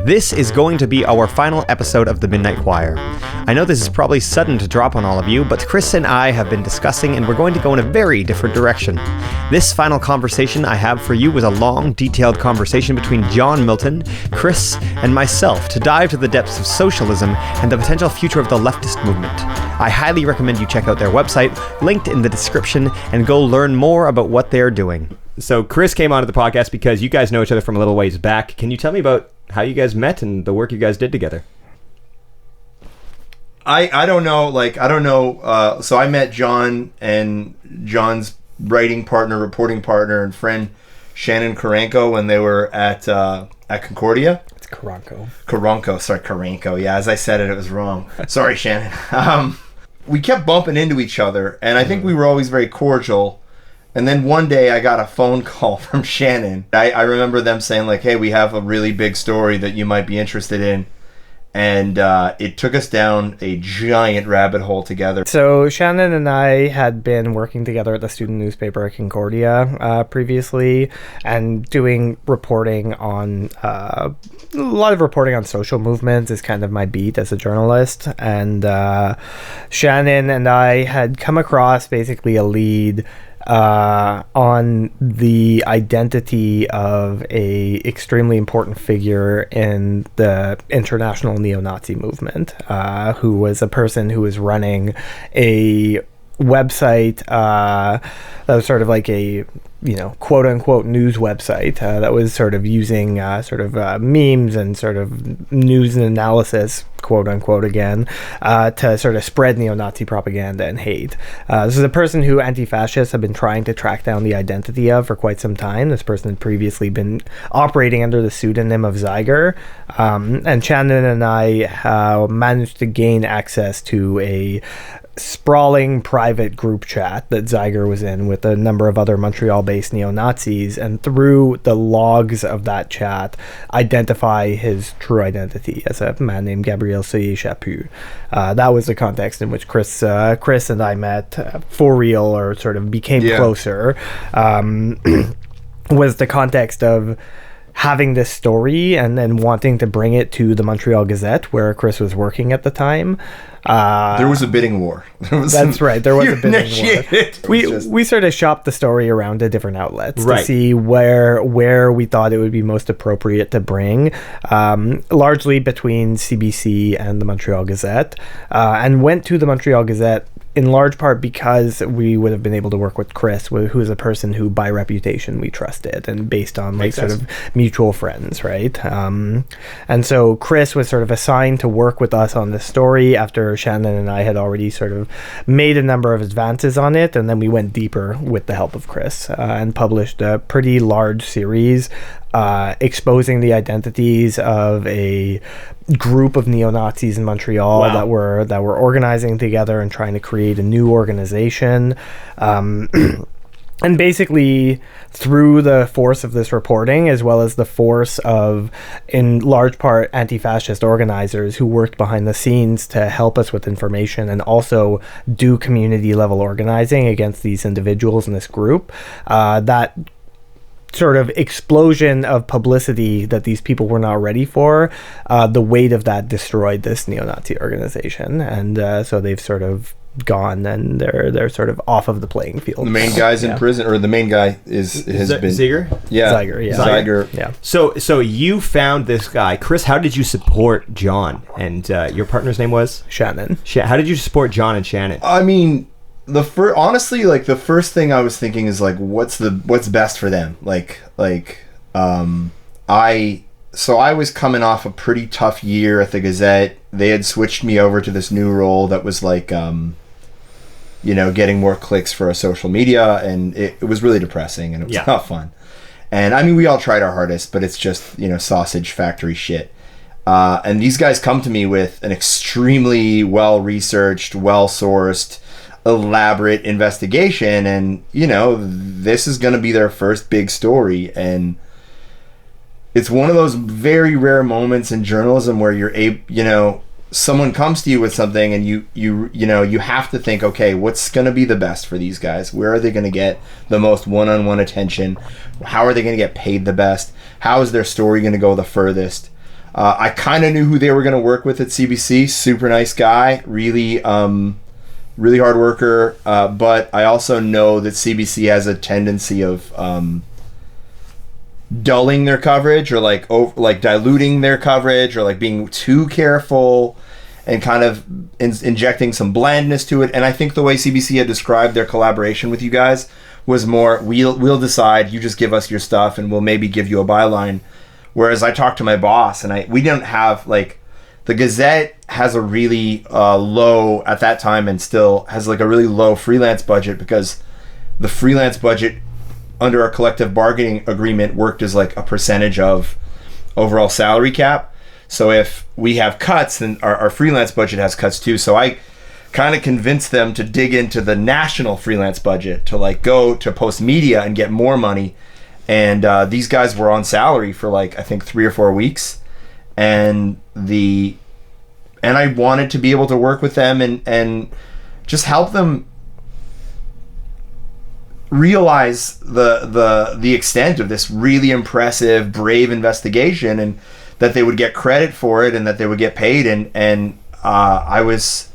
This is going to be our final episode of The Midnight Choir. I know this is probably sudden to drop on all of you, but Chris and I have been discussing and we're going to go in a very different direction. This final conversation I have for you was a long, detailed conversation between Jon Milton, Chris, and myself to dive to the depths of socialism and the potential future of the leftist movement. I highly recommend you check out their website, linked in the description, and go learn more about what they're doing. So Chris came onto the podcast because you guys know each other from a little ways back. Can you tell me about how you guys met and the work you guys did together? I don't know. So I met Jon and Jon's writing partner, reporting partner, and friend Shannon Karanko when they were at Concordia. It's Karanko. Karanko. Yeah, as I said it was wrong. Sorry, Shannon. We kept bumping into each other, and I think we were always very cordial. And then one day I got a phone call from Shannon. I remember them saying like, hey, we have a really big story that you might be interested in. And it took us down a giant rabbit hole together. So Shannon and I had been working together at the student newspaper at Concordia previously and doing reporting on, a lot of reporting on social movements is kind of my beat as a journalist. And Shannon and I had come across basically a lead on the identity of a extremely important figure in the international neo-Nazi movement, who was a person who was running a website that was sort of like a, quote-unquote news website that was sort of using memes and sort of news and analysis, quote-unquote again, to sort of spread neo-Nazi propaganda and hate. This is a person who anti-fascists have been trying to track down the identity of for quite some time. This person had previously been operating under the pseudonym of Zeiger, and Shannon and I managed to gain access to a sprawling private group chat that Zeiger was in with a number of other Montreal-based neo-Nazis, and through the logs of that chat identify his true identity as a man named Gabriel Soyer-Chaput. That was the context in which Chris and I met for real, or sort of became closer. Was the context of having this story and then wanting to bring it to the Montreal Gazette, where Chris was working at the time. There was a bidding war. That's right. There was a bidding war. We sort of shopped the story around to different outlets to see where we thought it would be most appropriate to bring, largely between CBC and the Montreal Gazette, and went to the Montreal Gazette in large part because we would have been able to work with Chris, who is a person who by reputation we trusted, and based on sort of mutual friends, right? And so Chris was sort of assigned to work with us on this story after Shannon and I had already sort of made a number of advances on it, and then we went deeper with the help of Chris and published a pretty large series exposing the identities of a group of neo-Nazis in Montreal that were organizing together and trying to create a new organization. And basically, through the force of this reporting, as well as the force of, in large part, anti-fascist organizers who worked behind the scenes to help us with information and also do community-level organizing against these individuals in this group, that sort of explosion of publicity that these people were not ready for, the weight of that destroyed this neo-Nazi organization. And so they've sort of gone, and they're sort of off of the playing field. The main guy's in prison, or the main guy has been Zeiger? Zeiger. Yeah. So you found this guy, Chris. How did you support Jon? And your partner's name was Shannon. How did you support Jon and Shannon? I mean, the first thing I was thinking is like, what's best for them? I was coming off a pretty tough year at the Gazette. They had switched me over to this new role that was like, getting more clicks for a social media, and it was really depressing, and it was not fun. And I mean, we all tried our hardest, but it's just, sausage factory shit. And these guys come to me with an extremely well-researched, well-sourced, elaborate investigation, and this is going to be their first big story, and it's one of those very rare moments in journalism where you're able, someone comes to you with something and you have to think, okay, what's going to be the best for these guys? Where are they going to get the most one-on-one attention? How are they going to get paid the best? How is their story going to go the furthest? I kind of knew who they were going to work with at CBC. Super nice guy, really hard worker. But I also know that CBC has a tendency of dulling their coverage, or like diluting their coverage, or like being too careful and kind of injecting some blandness to it. And I think the way CBC had described their collaboration with you guys was more, we'll decide, you just give us your stuff and we'll maybe give you a byline. Whereas I talked to my boss and we didn't have, like, the Gazette has a really low, at that time, and still has like a really low freelance budget, because the freelance budget under our collective bargaining agreement worked as like a percentage of overall salary cap. So if we have cuts, then our freelance budget has cuts too. So I kind of convinced them to dig into the national freelance budget, to like go to Post Media and get more money. And these guys were on salary for like, I think 3 or 4 weeks. And I wanted to be able to work with them and just help them realize the extent of this really impressive, brave investigation, and that they would get credit for it and that they would get paid. And I was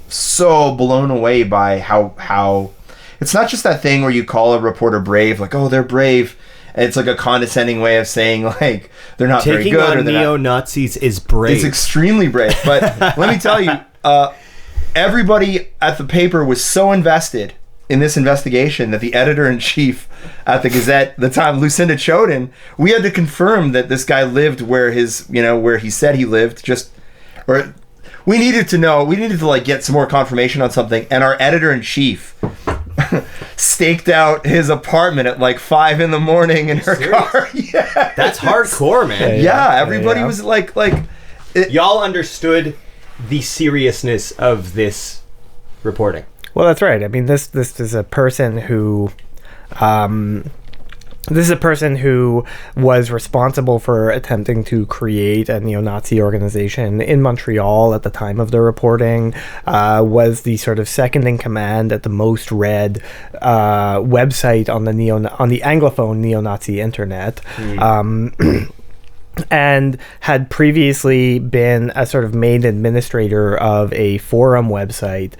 so blown away by how it's not just that thing where you call a reporter brave, like, oh, they're brave. And it's like a condescending way of saying, like, they're not very good. Taking on neo-Nazis is brave. It's extremely brave. But let me tell you, everybody at the paper was so invested in this investigation that the editor-in-chief at the Gazette at the time, Lucinda Choden, we had to confirm that this guy lived where where he said he lived. We needed to like get some more confirmation on something, and our editor-in-chief staked out his apartment at like 5 a.m. in her car. Yeah, that's hardcore, man. Yeah, everybody was like y'all understood the seriousness of this reporting. Well, that's right. I mean, this is a person who was responsible for attempting to create a neo-Nazi organization in Montreal at the time of the reporting, was the sort of second in command at the most read website on the Anglophone neo-Nazi internet. And had previously been a sort of main administrator of a forum website,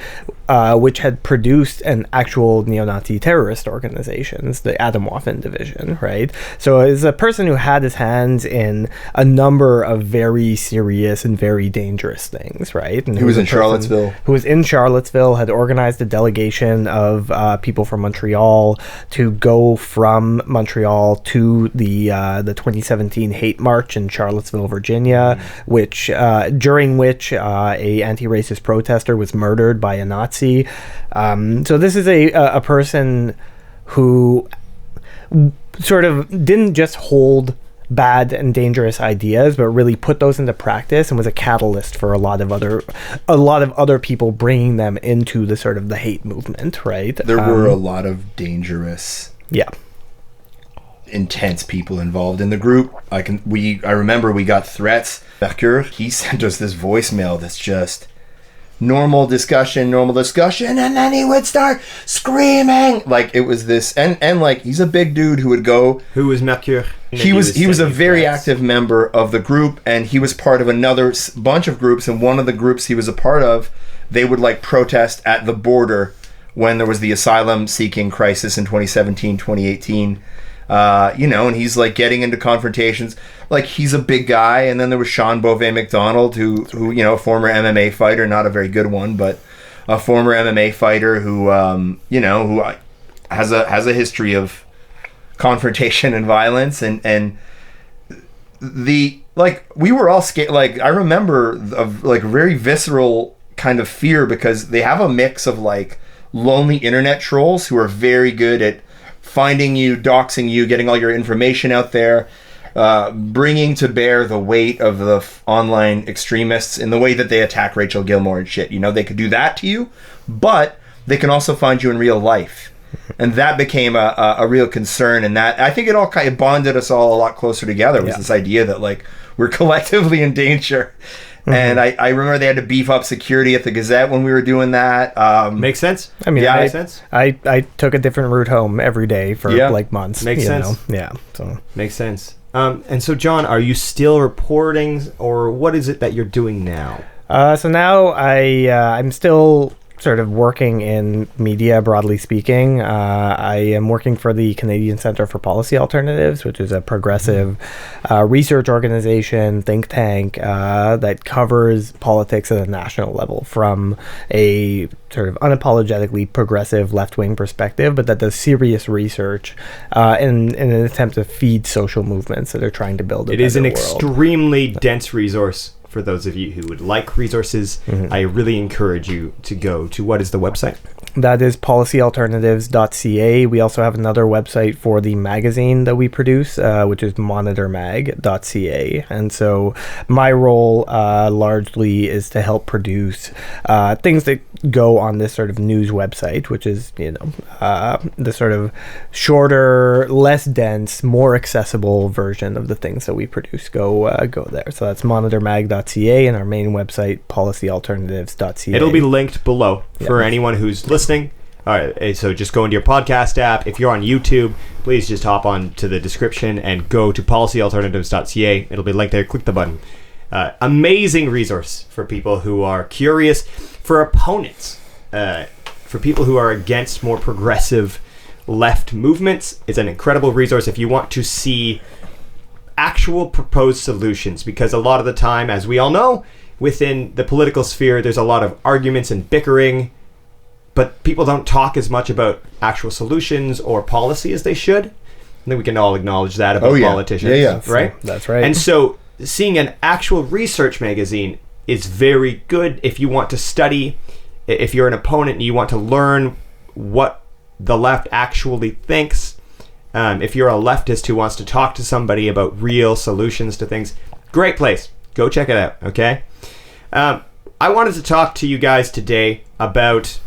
which had produced an actual neo-Nazi terrorist organizations, the Atomwaffen division, right? So as a person who had his hands in a number of very serious and very dangerous things, right? And who was in Charlottesville. Who was in Charlottesville, had organized a delegation of people from Montreal to go from Montreal to the 2017 hate march in Charlottesville, Virginia, during which a anti-racist protester was murdered by a Nazi. So this is a person who sort of didn't just hold bad and dangerous ideas, but really put those into practice, and was a catalyst for a lot of other people bringing them into the sort of the hate movement, right? There were a lot of dangerous, intense people involved in the group. I remember we got threats. Mercure, he sent us this voicemail that's just normal discussion, and then he would start screaming. Like, it was this, and like, he's a big dude who would go. Who was Mercure? He was a very active member of the group, and he was part of another bunch of groups, and one of the groups he was a part of, they would like protest at the border when there was the asylum seeking crisis in 2017, 2018. And he's like getting into confrontations. Like, he's a big guy. And then there was Sean Beauvais McDonald, who a former MMA fighter, not a very good one, but a former MMA fighter who has a history of confrontation and violence, and we were all scared. Like, I remember of like very visceral kind of fear, because they have a mix of like lonely internet trolls who are very good at finding you, doxing you, getting all your information out there, bringing to bear the weight of the online extremists in the way that they attack Rachel Gilmore and shit. They could do that to you, but they can also find you in real life. And that became a real concern, and that, I think, it all kind of bonded us all a lot closer together, was this idea that like we're collectively in danger. And I remember they had to beef up security at the Gazette when we were doing that. Makes sense. I mean, makes sense. I took a different route home every day for like months. Makes sense. Yeah. So makes sense. And so, John, are you still reporting, or what is it that you're doing now? So now I'm still sort of working in media, broadly speaking. I am working for the Canadian Centre for Policy Alternatives, which is a progressive research organization, think tank that covers politics at a national level from a sort of unapologetically progressive left-wing perspective, but that does serious research in an attempt to feed social movements that are trying to build a better world. It is an extremely dense resource. For those of you who would like resources, I really encourage you to go to, what is the website? That is policyalternatives.ca. We also have another website for the magazine that we produce, which is monitormag.ca. And so my role largely is to help produce things that go on this sort of news website, which is, the sort of shorter, less dense, more accessible version of the things that we produce. Go there. So that's monitormag.ca and our main website, policyalternatives.ca. It'll be linked below for anyone who's listening. All right, so just go into your podcast app. If you're on YouTube, please just hop on to the description and go to policyalternatives.ca. It'll be linked there. Click the button. Amazing resource for people who are curious, for opponents, for people who are against more progressive left movements. It's an incredible resource if you want to see actual proposed solutions, because a lot of the time, as we all know, within the political sphere, there's a lot of arguments and bickering, but people don't talk as much about actual solutions or policy as they should. I think we can all acknowledge that about politicians, right? That's right. And so seeing an actual research magazine is very good if you want to study, if you're an opponent and you want to learn what the left actually thinks. If you're a leftist who wants to talk to somebody about real solutions to things, great place. Go check it out, okay? I wanted to talk to you guys today about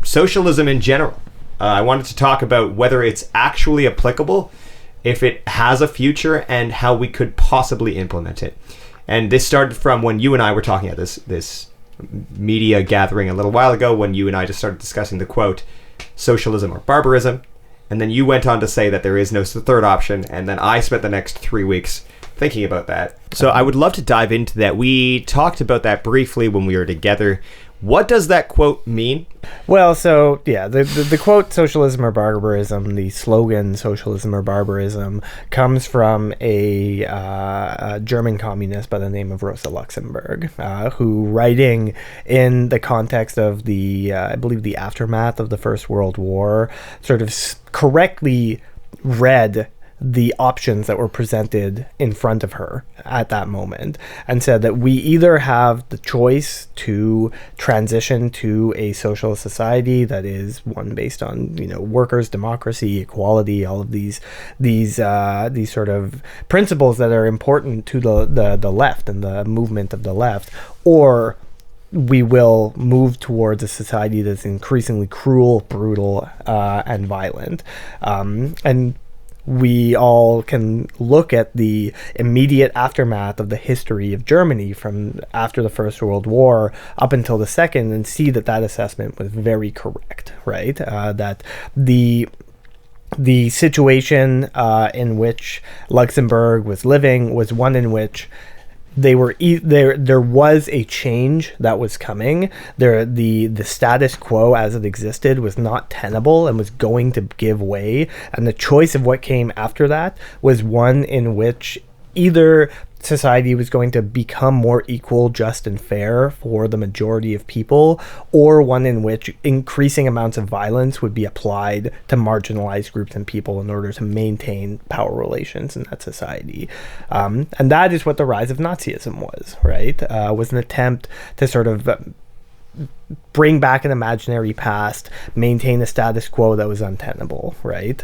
socialism in general. I wanted to talk about whether it's actually applicable, if it has a future, and how we could possibly implement it. And this started from when you and I were talking at this media gathering a little while ago, when you and I just started discussing the quote, socialism or barbarism. And then you went on to say that there is no third option, and then I spent the next 3 weeks thinking about that. So I would love to dive into that. We talked about that briefly when we were together. What does that quote mean? Well, so, yeah, the quote, socialism or barbarism, the slogan, socialism or barbarism, comes from a German communist by the name of Rosa Luxemburg, who, writing in the context of the, I believe, the aftermath of the First World War, sort of correctly read the options that were presented in front of her at that moment, and said that we either have the choice to transition to a socialist society that is one based on, workers, democracy, equality, all of these sort of principles that are important to the left and the movement of the left, or we will move towards a society that's increasingly cruel, brutal, and violent. And we all can look at the immediate aftermath of the history of Germany from after the First World War up until the Second and see that assessment was very correct, right? That the situation in which Luxemburg was living was one in which there was a change that was coming. The status quo as it existed was not tenable and was going to give way, and the choice of what came after that was one in which either society was going to become more equal, just, and fair for the majority of people, or one in which increasing amounts of violence would be applied to marginalized groups and people in order to maintain power relations in that society. And that is what the rise of Nazism was, right? Was an attempt to sort of bring back an imaginary past, maintain a status quo that was untenable, right?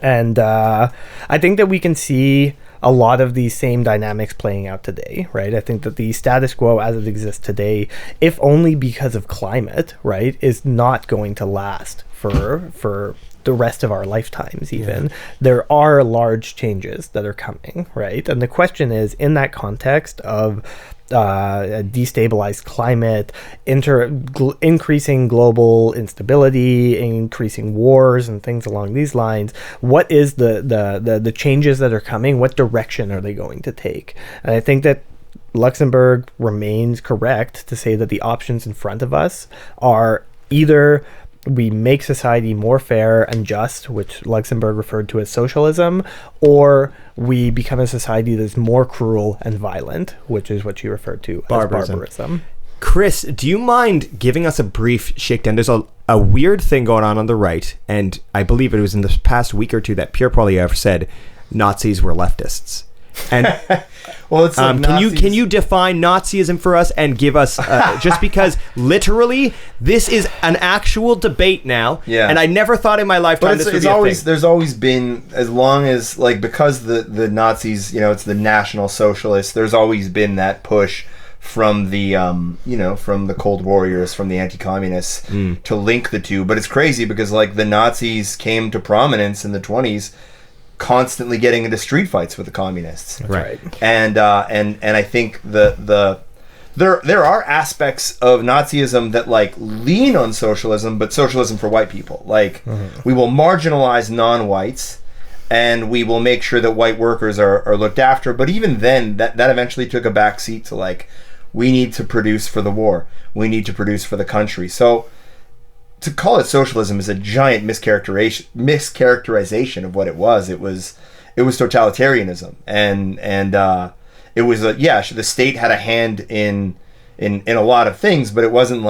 And I think that we can see a lot of these same dynamics playing out today, right? I think that the status quo as it exists today, if only because of climate, right, is not going to last for the rest of our lifetimes even. There are large changes that are coming, right? And the question is, in that context of a destabilized climate, increasing global instability, increasing wars and things along these lines, what is the changes that are coming? What direction are they going to take? And I think that Luxemburg remains correct to say that the options in front of us are either we make society more fair and just, which Luxemburg referred to as socialism, or we become a society that's more cruel and violent, which is what you referred to as barbarism. Chris, do you mind giving us a brief shakedown? There's a weird thing going on the right, and I believe it was in the past week or two that Pierre Poilievre said Nazis were leftists. And well, it's like can you define Nazism for us and give us just because literally this is an actual debate now, and I never thought in my lifetime this would be a thing. There's always been, as long as because the Nazis, it's the National Socialists, there's always been that push from the from the Cold Warriors, from the anti-communists to link the two. But it's crazy because the Nazis came to prominence in the 1920s, constantly getting into street fights with the communists. Right. And I think there are aspects of Nazism that lean on socialism, but socialism for white people. We will marginalize non-whites, and we will make sure that white workers are looked after. But even then, that eventually took a back seat to we need to produce for the war. We need to produce for the country. So to call it socialism is a giant mischaracterization of what it was. It was totalitarianism, and it was the state had a hand in a lot of things, but it wasn't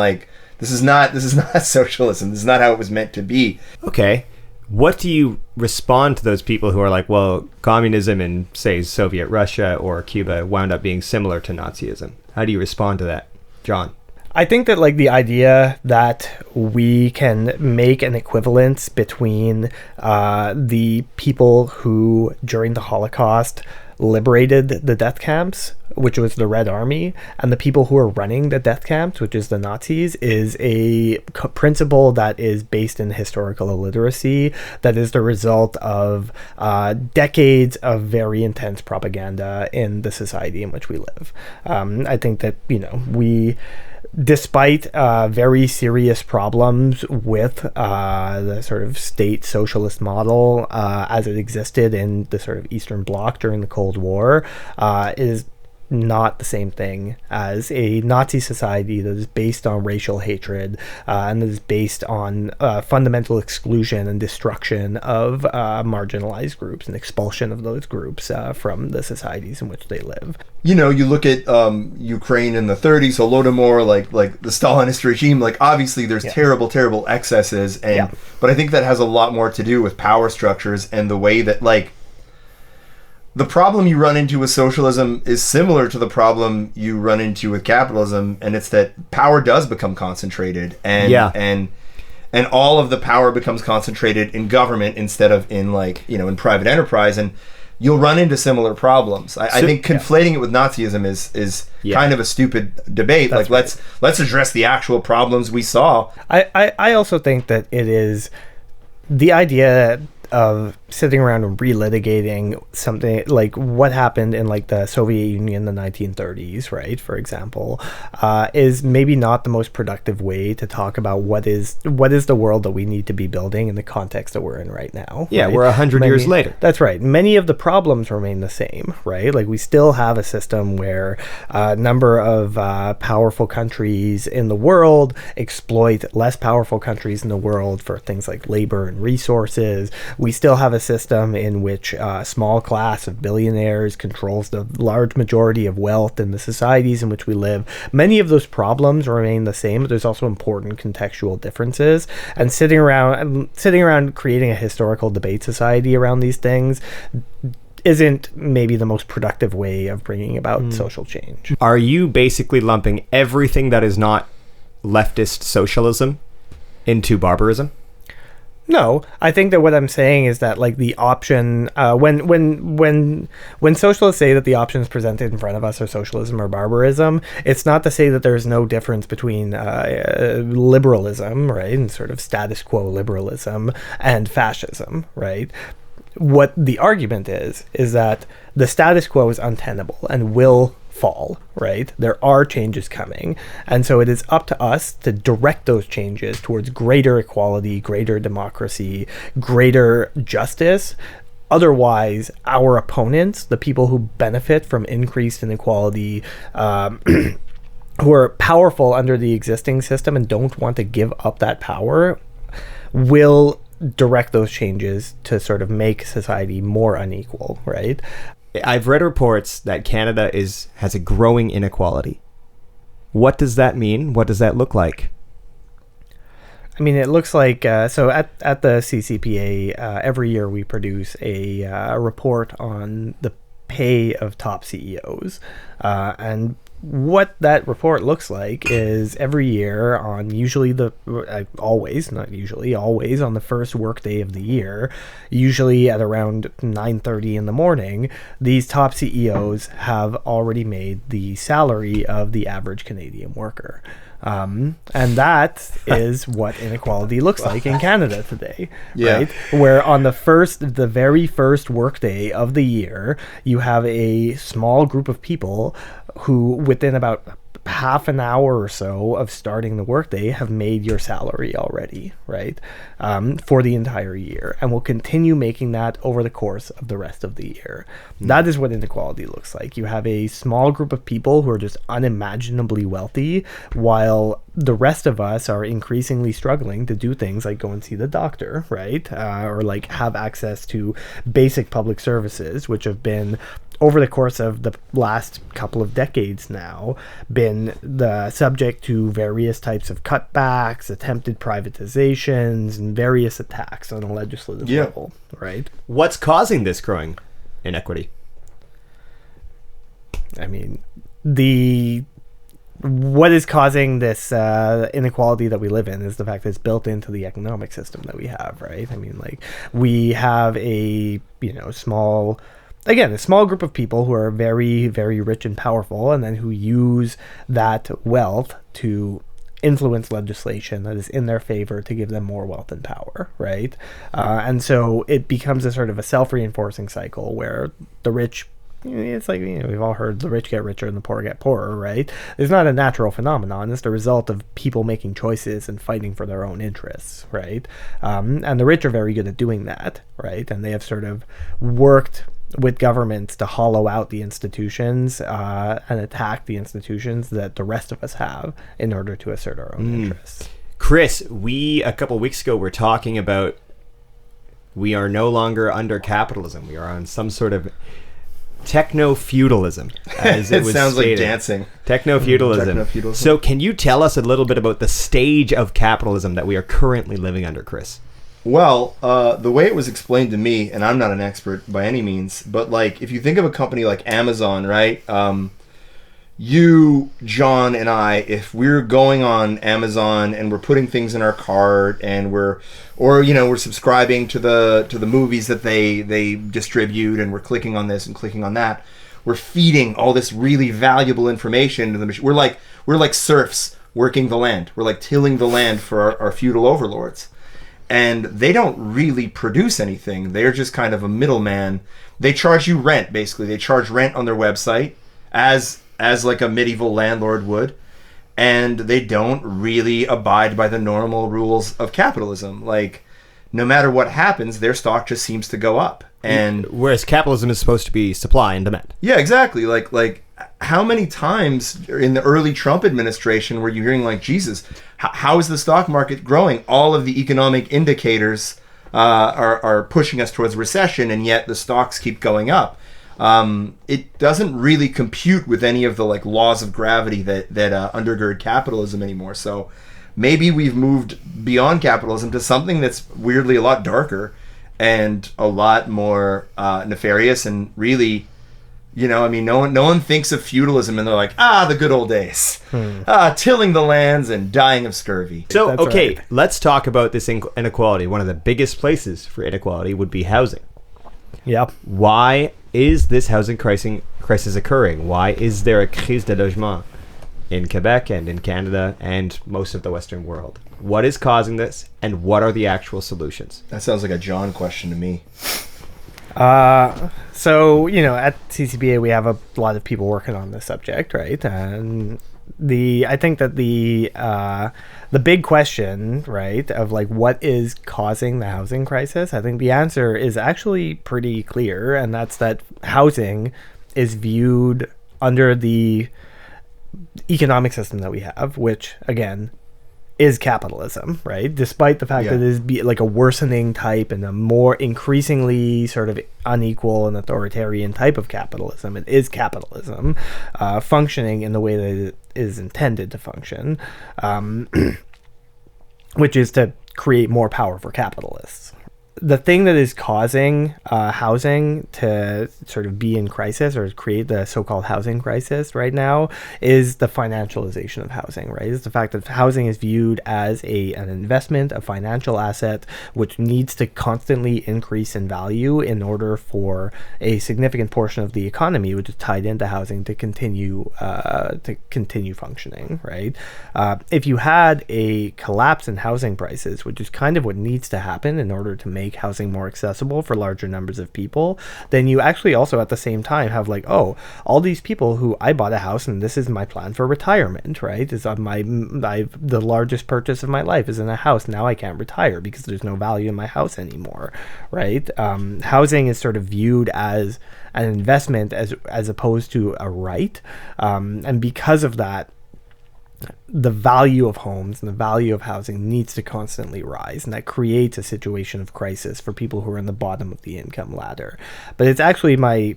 this is not socialism. This is not how it was meant to be. Okay, what do you respond to those people who are well, communism in say Soviet Russia or Cuba wound up being similar to Nazism? How do you respond to that, John? I think that the idea that we can make an equivalence between the people who during the Holocaust liberated the death camps, which was the Red Army, and the people who are running the death camps, which is the Nazis, is a principle that is based in historical illiteracy, that is the result of decades of very intense propaganda in the society in which we live. I think that, we, despite very serious problems with the sort of state socialist model as it existed in the sort of Eastern Bloc during the Cold War, is not the same thing as a Nazi society that is based on racial hatred and that is based on fundamental exclusion and destruction of marginalized groups and expulsion of those groups from the societies in which they live. You look at Ukraine in the 1930s, Holodomor, like the Stalinist regime. Obviously, there's terrible excesses, but I think that has a lot more to do with power structures and the way that the problem you run into with socialism is similar to the problem you run into with capitalism, and it's that power does become concentrated, and all of the power becomes concentrated in government instead of in in private enterprise, and you'll run into similar problems. I think conflating it with Nazism is kind of a stupid debate. Let's address the actual problems we saw. I also think that it is the idea of sitting around and relitigating something like what happened in the Soviet Union in the 1930s, right, for example, is maybe not the most productive way to talk about what is the world that we need to be building in the context that we're in right now. Yeah, right? We're 100 years later. That's right. Many of the problems remain the same, right? We still have a system where a number of powerful countries in the world exploit less powerful countries in the world for things like labor and resources. We still have a system in which a small class of billionaires controls the large majority of wealth in the societies in which we live. Many of those problems remain the same, but there's also important contextual differences. And sitting around creating a historical debate society around these things isn't maybe the most productive way of bringing about social change. Are you basically lumping everything that is not leftist socialism into barbarism? No, I think that what I'm saying is that like the option when socialists say that the options presented in front of us are socialism or barbarism, it's not to say that there's no difference between liberalism, right, and sort of status quo liberalism and fascism, right? What the argument is that the status quo is untenable and will fall, right? There are changes coming. And so it is up to us to direct those changes towards greater equality, greater democracy, greater justice. Otherwise, our opponents, the people who benefit from increased inequality, who are powerful under the existing system and don't want to give up that power, will direct those changes to sort of make society more unequal, right? I've read reports that Canada has a growing inequality. What does that mean? What does that look like? I mean, it looks like, so at the CCPA, every year we produce a report on the pay of top CEOs. And what that report looks like is every year on always on the first work day of the year, usually at around 9:30 in the morning, these top CEOs have already made the salary of the average Canadian worker. And that is what inequality looks like in Canada today, right? Where on the very first workday of the year, you have a small group of people who, within about half an hour or so of starting the workday, have made your salary already, right? For the entire year, and will continue making that over the course of the rest of the year. That is what inequality looks like. You have a small group of people who are just unimaginably wealthy, while the rest of us are increasingly struggling to do things like go and see the doctor, right? Or like have access to basic public services, which have been, over the course of the last couple of decades now, been the subject to various types of cutbacks, attempted privatizations, and various attacks on a legislative level, right? What's causing this growing inequity? I mean, what is causing this inequality that we live in is the fact that it's built into the economic system that we have, right? I mean, like, we have a small group of people who are very, very rich and powerful, and then who use that wealth to influence legislation that is in their favor to give them more wealth and power, right? And so it becomes a sort of a self-reinforcing cycle where the rich, it's like, we've all heard the rich get richer and the poor get poorer, right? It's not a natural phenomenon. It's the result of people making choices and fighting for their own interests, right? And the rich are very good at doing that, right? And they have sort of worked with governments to hollow out the institutions and attack the institutions that the rest of us have in order to assert our own interests. Chris, a couple weeks ago were talking about we are no longer under capitalism. We are on some sort of techno-feudalism, as it was sounds stated. like dancing. Techno-feudalism. Techno-feudalism. So can you tell us a little bit about the stage of capitalism that we are currently living under, Chris? Well, the way it was explained to me, and I'm not an expert by any means, but like if you think of a company like Amazon, right? You, John, and I, if we're going on Amazon and we're putting things in our cart and we're subscribing to the movies that they distribute, and we're clicking on this and clicking on that, we're feeding all this really valuable information to the machine. We're like serfs working the land. We're like tilling the land for our feudal overlords. And they don't really produce anything. They're just kind of a middleman. They charge you rent, basically. They charge rent on their website as like a medieval landlord would. And they don't really abide by the normal rules of capitalism. Like, no matter what happens, their stock just seems to go up. And whereas capitalism is supposed to be supply and demand. Yeah, exactly. Like how many times in the early Trump administration were you hearing like, Jesus, how is the stock market growing? All of the economic indicators are pushing us towards recession, and yet the stocks keep going up. It doesn't really compute with any of the like laws of gravity that undergird capitalism anymore. So maybe we've moved beyond capitalism to something that's weirdly a lot darker and a lot more nefarious, and really, I mean, no one thinks of feudalism and they're like, the good old days. Tilling the lands and dying of scurvy. So, That's okay, right. let's talk about this inequality. One of the biggest places for inequality would be housing. Yep. Why is this housing crisis occurring? Why is there a crise de logement in Quebec and in Canada and most of the Western world? What is causing this, and what are the actual solutions? That sounds like a John question to me. So, at CCPA, we have a lot of people working on this subject, right? And I think that the big question, right, of like what is causing the housing crisis, I think the answer is actually pretty clear, and that's that housing is viewed under the economic system that we have, which again is capitalism, right? Despite the fact that it is like a worsening type and a more increasingly sort of unequal and authoritarian type of capitalism, it is capitalism functioning in the way that it is intended to function, which is to create more power for capitalists. The thing that is causing housing to sort of be in crisis or create the so-called housing crisis right now is the financialization of housing, right? It's the fact that housing is viewed as an investment, a financial asset, which needs to constantly increase in value in order for a significant portion of the economy, which is tied into housing, to continue functioning, right? If you had a collapse in housing prices, which is kind of what needs to happen in order to make housing more accessible for larger numbers of people, then you actually also at the same time have like, all these people who I bought a house and this is my plan for retirement, right? Is the largest purchase of my life is in a house. Now I can't retire because there's no value in my house anymore, right? Housing is sort of viewed as an investment as opposed to a right, and because of that, the value of homes and the value of housing needs to constantly rise, and that creates a situation of crisis for people who are in the bottom of the income ladder. But it's actually my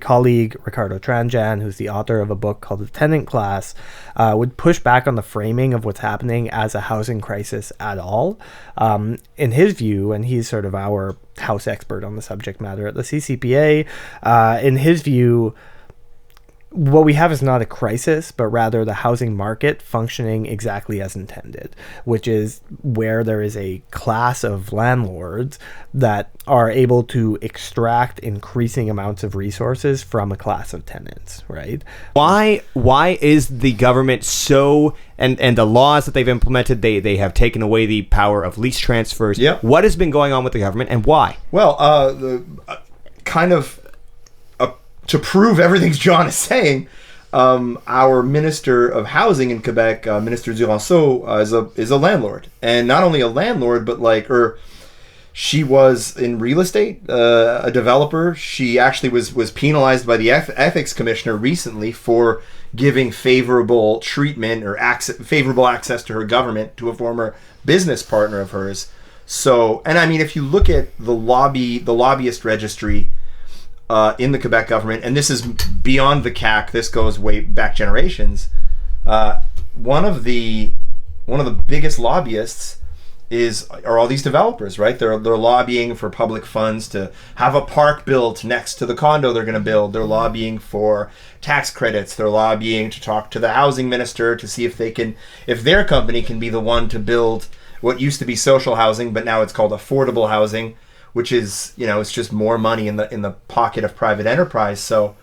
colleague Ricardo Tranjan, who's the author of a book called The Tenant Class, would push back on the framing of what's happening as a housing crisis at all. In his view, and he's sort of our house expert on the subject matter at the CCPA, in his view, what we have is not a crisis, but rather the housing market functioning exactly as intended, which is where there is a class of landlords that are able to extract increasing amounts of resources from a class of tenants, right? Why is the government so, and the laws that they've implemented, they have taken away the power of lease transfers. Yep. What has been going on with the government, and why? Well, to prove everything John is saying, our Minister of Housing in Quebec, Minister Duranceau, is a landlord, and not only a landlord, but she was in real estate, a developer. She actually was penalized by the ethics commissioner recently for giving favorable treatment or favorable access to her government to a former business partner of hers. So, and I mean, if you look at the lobbyist registry in the Quebec government, and this is beyond the CAC, this goes way back generations. One of the biggest lobbyists are all these developers, right? They're lobbying for public funds to have a park built next to the condo they're going to build. They're lobbying for tax credits. They're lobbying to talk to the housing minister to see if their company can be the one to build what used to be social housing, but now it's called affordable housing, which is, it's just more money in the pocket of private enterprise. So,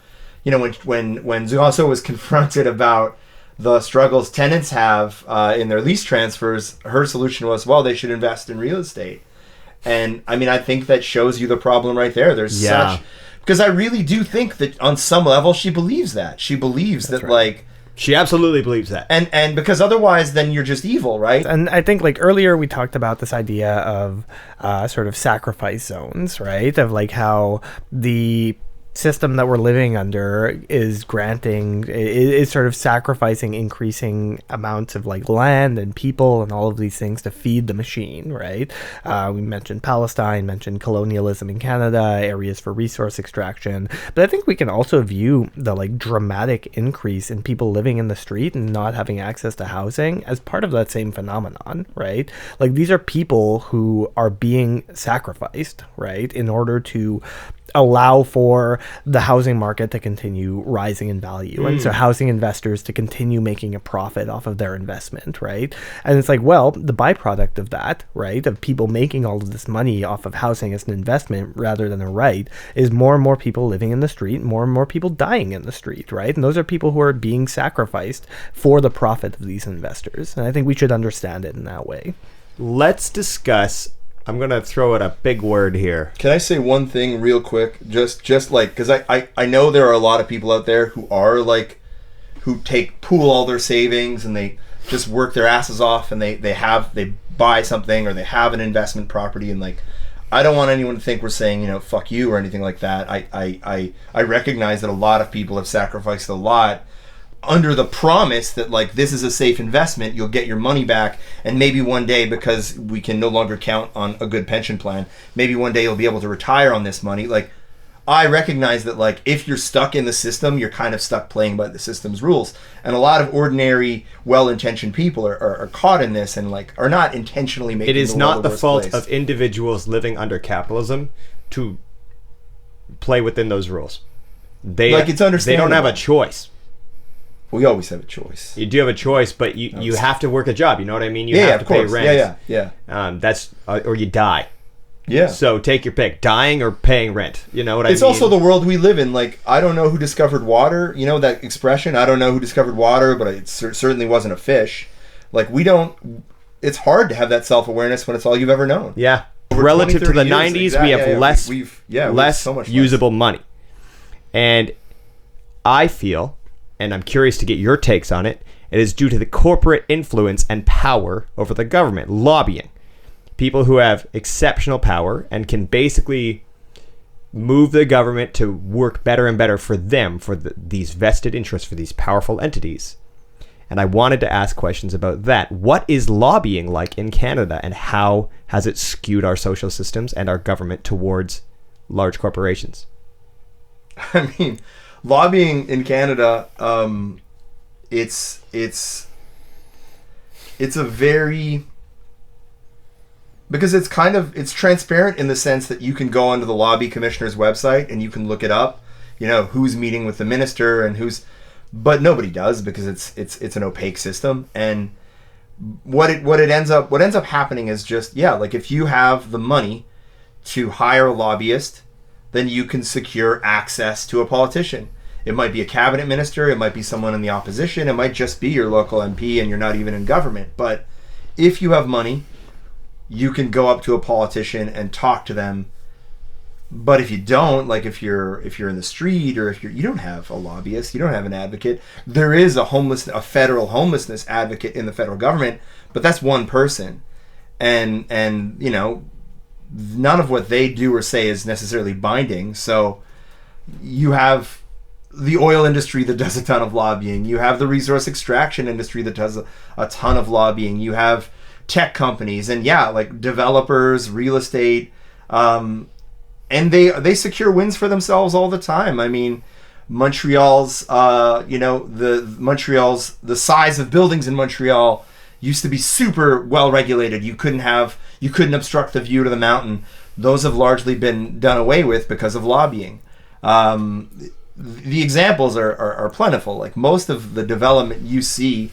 when Duranceau was confronted about the struggles tenants have in their lease transfers, her solution was, well, they should invest in real estate. And I mean, I think that shows you the problem right there. Because I really do think that on some level she believes that. She believes that she absolutely believes that. And because otherwise then you're just evil, right? And I think earlier we talked about this idea of sort of sacrifice zones, right? Of how the system that we're living under is sort of sacrificing increasing amounts of land and people and all of these things to feed the machine, right? We mentioned Palestine, mentioned colonialism in Canada, areas for resource extraction, but I think we can also view the dramatic increase in people living in the street and not having access to housing as part of that same phenomenon, right? These are people who are being sacrificed, right, in order to allow for the housing market to continue rising in value, and so housing investors to continue making a profit off of their investment, right? And it's like, well, the byproduct of that, right, of people making all of this money off of housing as an investment rather than a right, is more and more people living in the street, more and more people dying in the street, right? And those are people who are being sacrificed for the profit of these investors. And I think we should understand it in that way. Let's discuss. I'm going to throw out a big word here. Can I say one thing real quick? Just like, because I know there are a lot of people out there who are like, who pool all their savings and they just work their asses off and they buy something or they have an investment property, and like, I don't want anyone to think we're saying, fuck you or anything like that. I recognize that a lot of people have sacrificed a lot under the promise that like this is a safe investment, you'll get your money back, and maybe one day, because we can no longer count on a good pension plan, maybe one day you'll be able to retire on this money. Like, I recognize that like if you're stuck in the system, you're kind of stuck playing by the system's rules, and a lot of ordinary well-intentioned people are caught in this and like are not intentionally making it is the world not the a worse fault place. of individuals living under capitalism to play within those rules. It's understandable. They don't have a choice. We always have a choice. You do have a choice, but you have to work a job. You know what I mean? You have to pay rent. Yeah. That's or you die. Yeah. So take your pick: dying or paying rent. You know what I mean? It's also the world we live in. Like, I don't know who discovered water. You know that expression? I don't know who discovered water, but it certainly wasn't a fish. Like, it's hard to have that self-awareness when it's all you've ever known. Yeah. Over Relative 20, to the 30 years, 90s, we have less less so much usable money. And I feel, and I'm curious to get your takes on it, it is due to the corporate influence and power over the government, lobbying. People who have exceptional power and can basically move the government to work better and better for them, for these vested interests, for these powerful entities. And I wanted to ask questions about that. What is lobbying like in Canada, and how has it skewed our social systems and our government towards large corporations? I mean, lobbying in Canada, it's a very, because it's transparent in the sense that you can go onto the lobby commissioner's website and you can look it up, who's meeting with the minister and but nobody does, because it's an opaque system. And what ends up happening is just, like, if you have the money to hire a lobbyist, then you can secure access to a politician. It might be a cabinet minister, it might be someone in the opposition, it might just be your local MP and you're not even in government. But if you have money, you can go up to a politician and talk to them. But if you don't, like if you're in the street, or if you don't have a lobbyist, you don't have an advocate. There is a federal homelessness advocate in the federal government, but that's one person. And none of what they do or say is necessarily binding. So you have the oil industry that does a ton of lobbying. You have the resource extraction industry that does a ton of lobbying. You have tech companies and like developers, real estate, and they secure wins for themselves all the time. I mean, Montreal's the size of buildings in Montreal used to be super well regulated. You couldn't obstruct the view to the mountain. Those have largely been done away with because of lobbying. The examples are plentiful. Like, most of the development you see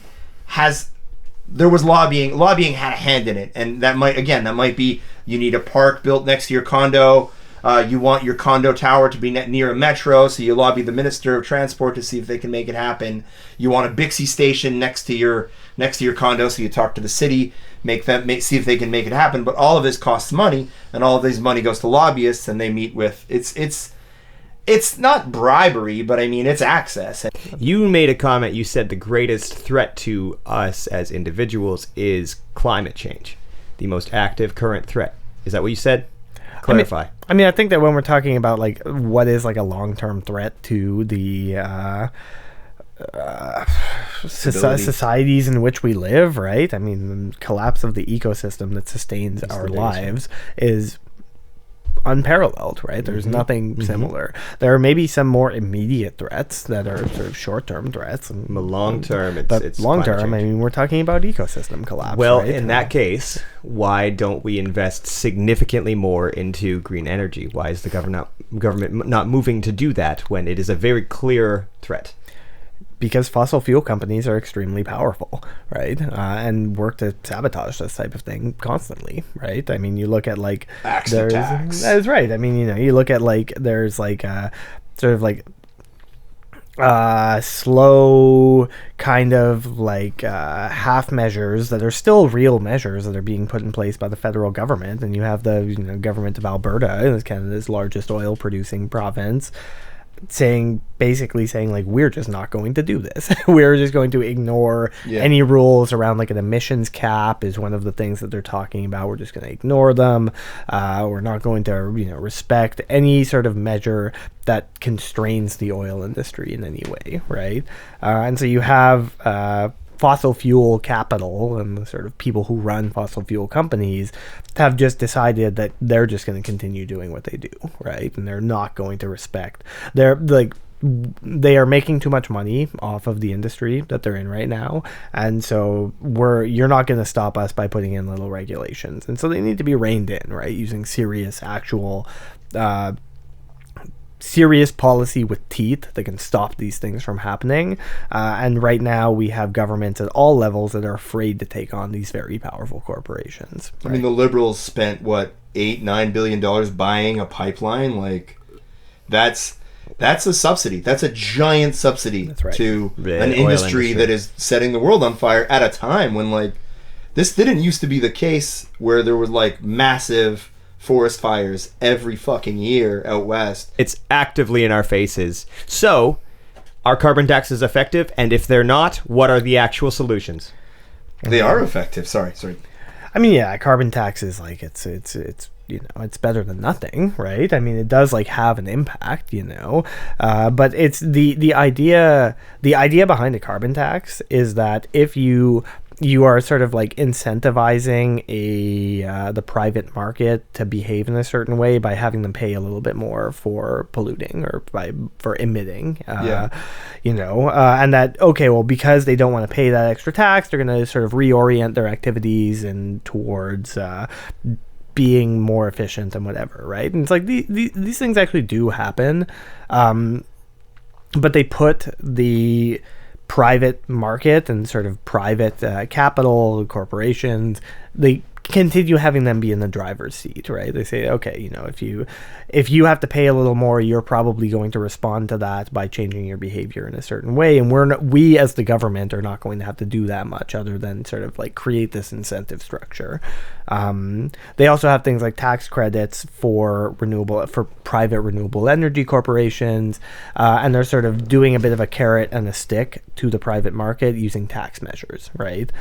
there was lobbying. Lobbying had a hand in it, and that might be, you need a park built next to your condo. You want your condo tower to be near a metro, so you lobby the Minister of Transport to see if they can make it happen. You want a Bixi station next to your condo, so you talk to the city, see if they can make it happen. But all of this costs money, and all of this money goes to lobbyists, and they meet with it's not bribery, but I mean, it's access. You made a comment. You said the greatest threat to us as individuals is climate change, the most active current threat. Is that what you said? Clarify. I think that when we're talking about like what is like a long-term threat to the societies in which we live, right? I mean, the collapse of the ecosystem that sustains our lives is unparalleled, right? There's nothing similar. There are maybe some more immediate threats that are sort of short-term threats. But long-term, but long-term, I mean, we're talking about ecosystem collapse. Well, right? in that case, why don't we invest significantly more into green energy? Why is the government not moving to do that when it is a very clear threat? Because fossil fuel companies are extremely powerful, right? And work to sabotage this type of thing constantly, right? I mean, you look at like Axe attacks. That's right. I mean, you look at like there's like sort of like slow kind of like half measures that are still real measures that are being put in place by the federal government, and you have the government of Alberta, it's Canada's largest oil producing province, basically saying like, we're just not going to do this. We're just going to ignore any rules around like an emissions cap is one of the things that they're talking about. We're just going to ignore them. We're not going to respect any sort of measure that constrains the oil industry in any way, right? And so you have fossil fuel capital and the sort of people who run fossil fuel companies have just decided that they're just going to continue doing what they do, right? And they're not going to respect. They are making too much money off of the industry that they're in right now, and so you're not going to stop us by putting in little regulations. And so they need to be reined in, right? Using serious, actual serious policy with teeth that can stop these things from happening. And right now we have governments at all levels that are afraid to take on these very powerful corporations. Right? I mean, the Liberals spent $8-9 billion buying a pipeline. Like, that's a subsidy. That's a giant subsidy to an industry that is setting the world on fire at a time when like this didn't used to be the case, where there were like massive forest fires every fucking year out west. It's actively in our faces. So, are carbon taxes effective? And if they're not, what are the actual solutions? They are effective. Sorry. I mean, yeah, carbon taxes, like it's it's better than nothing, right? I mean, it does like have an impact, but it's the idea behind a carbon tax is that if you are sort of like incentivizing the private market to behave in a certain way by having them pay a little bit more for polluting or for emitting, and that, okay, well, because they don't want to pay that extra tax, they're going to sort of reorient their activities and towards being more efficient and whatever, right? And it's like these things actually do happen, but they put the private market and sort of private capital corporations, they continue having them be in the driver's seat, right? They say, okay, if you have to pay a little more, you're probably going to respond to that by changing your behavior in a certain way, and we as the government are not going to have to do that much other than sort of like create this incentive structure. They also have things like tax credits for private renewable energy corporations, and they're sort of doing a bit of a carrot and a stick to the private market using tax measures, right?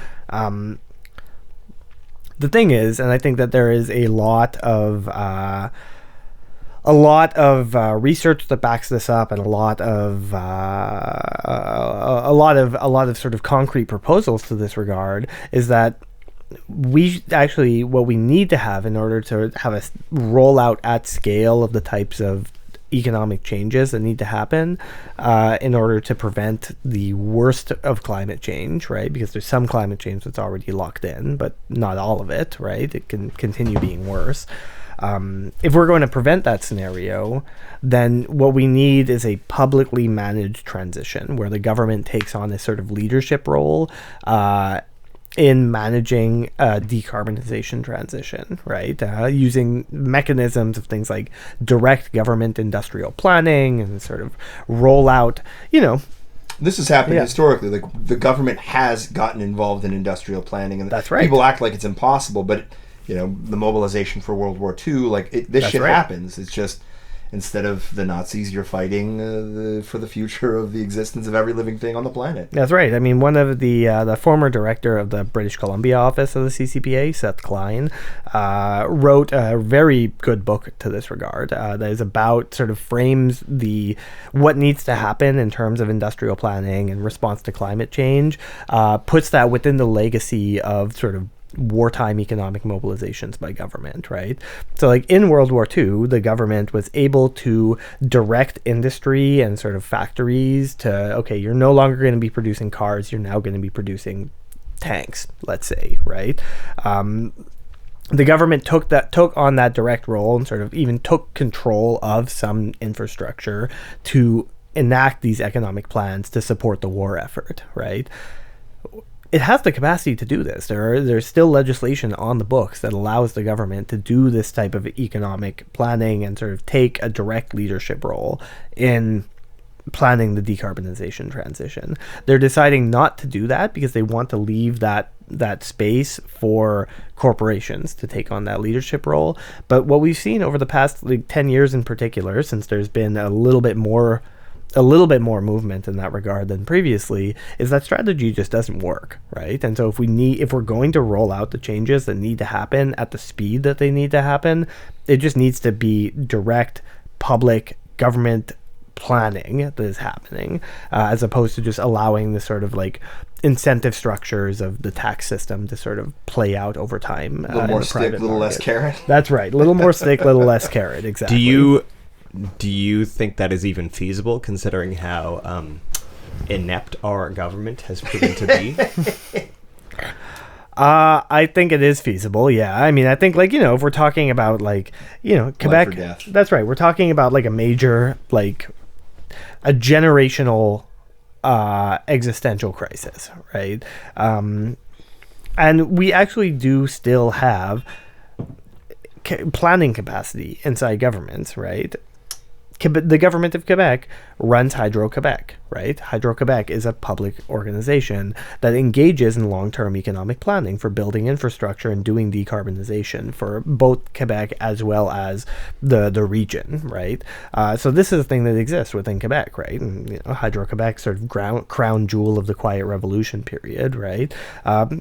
The thing is, and I think that there is a lot of research that backs this up, and a lot of sort of concrete proposals to this regard, is that what we need to have in order to have a rollout at scale of the types of economic changes that need to happen in order to prevent the worst of climate change, right? Because there's some climate change that's already locked in, but not all of it, right? It can continue being worse. If we're going to prevent that scenario, then what we need is a publicly managed transition where the government takes on a sort of leadership role in managing a decarbonization transition, right? Using mechanisms of things like direct government industrial planning and sort of roll out, This has happened historically. Like, the government has gotten involved in industrial planning, and that's right. People act like it's impossible, but the mobilization for World War II, like this shit happens. It's just, instead of the Nazis, you're fighting for the future of the existence of every living thing on the planet. That's right. I mean, one of the former director of the British Columbia office of the CCPA, Seth Klein, wrote a very good book to this regard that is about sort of frames what needs to happen in terms of industrial planning and response to climate change, puts that within the legacy of sort of wartime economic mobilizations by government, right? So like in World War II, the government was able to direct industry and sort of factories to, okay, you're no longer going to be producing cars, you're now going to be producing tanks, let's say, right? The government took on that direct role and sort of even took control of some infrastructure to enact these economic plans to support the war effort, right? It has the capacity to do this. There's still legislation on the books that allows the government to do this type of economic planning and sort of take a direct leadership role in planning the decarbonization transition. They're deciding not to do that because they want to leave that space for corporations to take on that leadership role. But what we've seen over the past 10 years in particular, since there's been a little bit more movement in that regard than previously, is that strategy just doesn't work, right? And so if we're going to roll out the changes that need to happen at the speed that they need to happen, it just needs to be direct public government planning that is happening, as opposed to just allowing the sort of like incentive structures of the tax system to sort of play out over time. A little more stick, a little less carrot. That's right. A little more stick, a little less carrot. Exactly. Do you think that is even feasible, considering how inept our government has proven to be? I think it is feasible. Yeah. I mean, I think if we're talking about Quebec, that's right. We're talking about like a major, a generational existential crisis, right? And we actually do still have planning capacity inside governments, right? The government of Quebec runs Hydro-Quebec, right? Hydro-Quebec is a public organization that engages in long-term economic planning for building infrastructure and doing decarbonization for both Quebec as well as the region, right? So this is a thing that exists within Quebec, right? And Hydro-Quebec, sort of crown jewel of the Quiet Revolution period, right?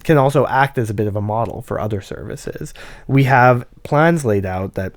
Can also act as a bit of a model for other services. We have plans laid out that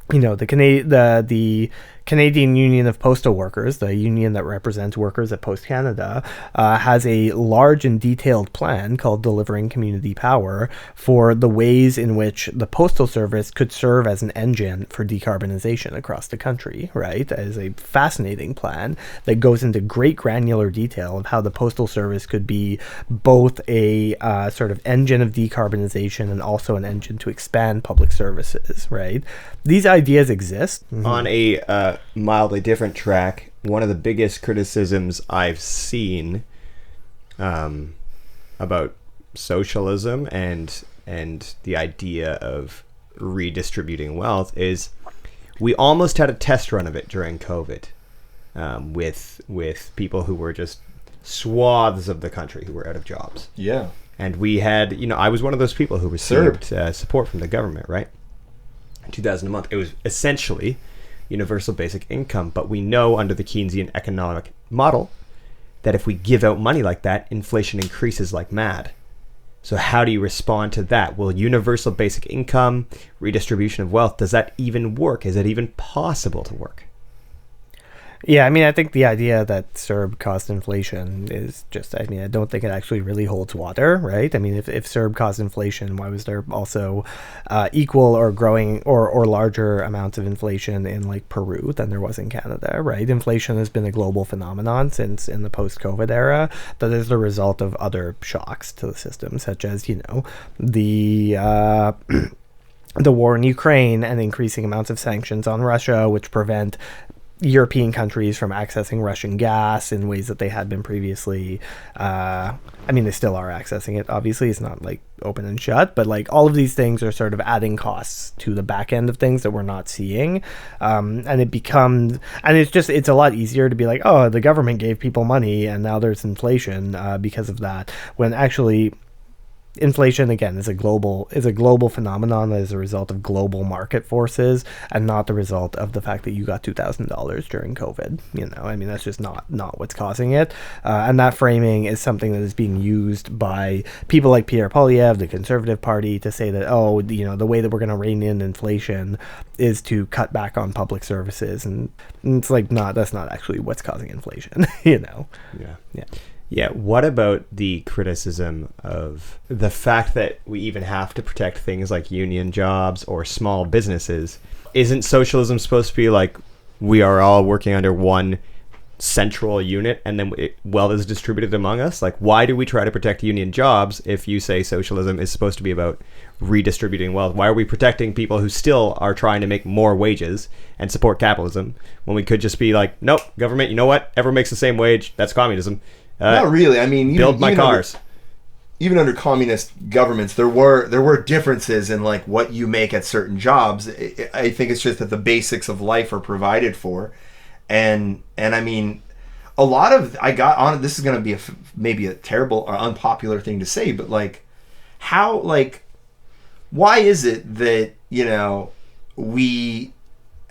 the Canadian Union of Postal Workers, the union that represents workers at Post Canada, has a large and detailed plan called Delivering Community Power for the ways in which the Postal Service could serve as an engine for decarbonization across the country, right? That is a fascinating plan that goes into great granular detail of how the Postal Service could be both a sort of engine of decarbonization and also an engine to expand public services, right? These ideas exist. Mm-hmm. On a mildly different track, one of the biggest criticisms I've seen about socialism and the idea of redistributing wealth is we almost had a test run of it during COVID, with people who were just swaths of the country who were out of jobs. Yeah. And we had, I was one of those people who received support from the government, right? 2,000 a month. It was essentially universal basic income, but we know under the Keynesian economic model that if we give out money like that, inflation increases like mad. So how do you respond to that? Will universal basic income, redistribution of wealth, does that even work? Is it even possible to work? Yeah, I mean, I think the idea that CERB caused inflation is just, I don't think it actually really holds water, right? I mean, if CERB caused inflation, why was there also equal or growing or larger amounts of inflation in Peru than there was in Canada, right? Inflation has been a global phenomenon since in the post-COVID era that is the result of other shocks to the system, such as, the war in Ukraine and increasing amounts of sanctions on Russia, which prevent European countries from accessing Russian gas in ways that they had been previously. They still are accessing it. Obviously, it's not open and shut, but all of these things are sort of adding costs to the back end of things that we're not seeing. It's a lot easier to be oh, the government gave people money and now there's inflation because of that, when actually inflation, again, is a global phenomenon that is a result of global market forces and not the result of the fact that you got $2,000 during COVID. That's just not what's causing it. And that framing is something that is being used by people like Pierre Poilievre, the Conservative Party, to say that, the way that we're going to rein in inflation is to cut back on public services. And it's that's not actually what's causing inflation, Yeah. Yeah, what about the criticism of the fact that we even have to protect things like union jobs or small businesses? Isn't socialism supposed to be like we are all working under one central unit and then wealth is distributed among us? Like, why do we try to protect union jobs if you say socialism is supposed to be about redistributing wealth? Why are we protecting people who still are trying to make more wages and support capitalism when we could just be like, nope, government, you know what? Everyone makes the same wage. That's communism. Not really. I mean, build my cars. Even under communist governments, there were differences in like what you make at certain jobs. I think it's just that the basics of life are provided for, and I mean, a lot of I got on. This is going to be maybe a terrible or unpopular thing to say, but like, how like, why is it that we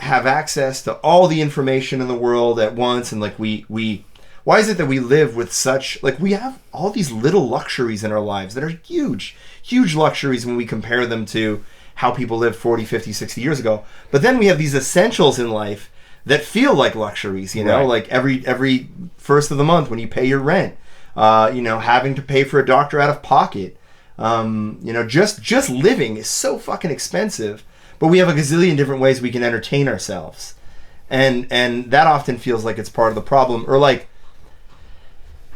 have access to all the information in the world at once, and like we why is it that we live with such, like, we have all these little luxuries in our lives that are huge luxuries when we compare them to how people lived 40, 50, 60 years ago. But then we have these essentials in life that feel like luxuries, right. Like every first of the month when you pay your rent, having to pay for a doctor out of pocket. Just living is so fucking expensive, but we have a gazillion different ways we can entertain ourselves. And that often feels like it's part of the problem, or like,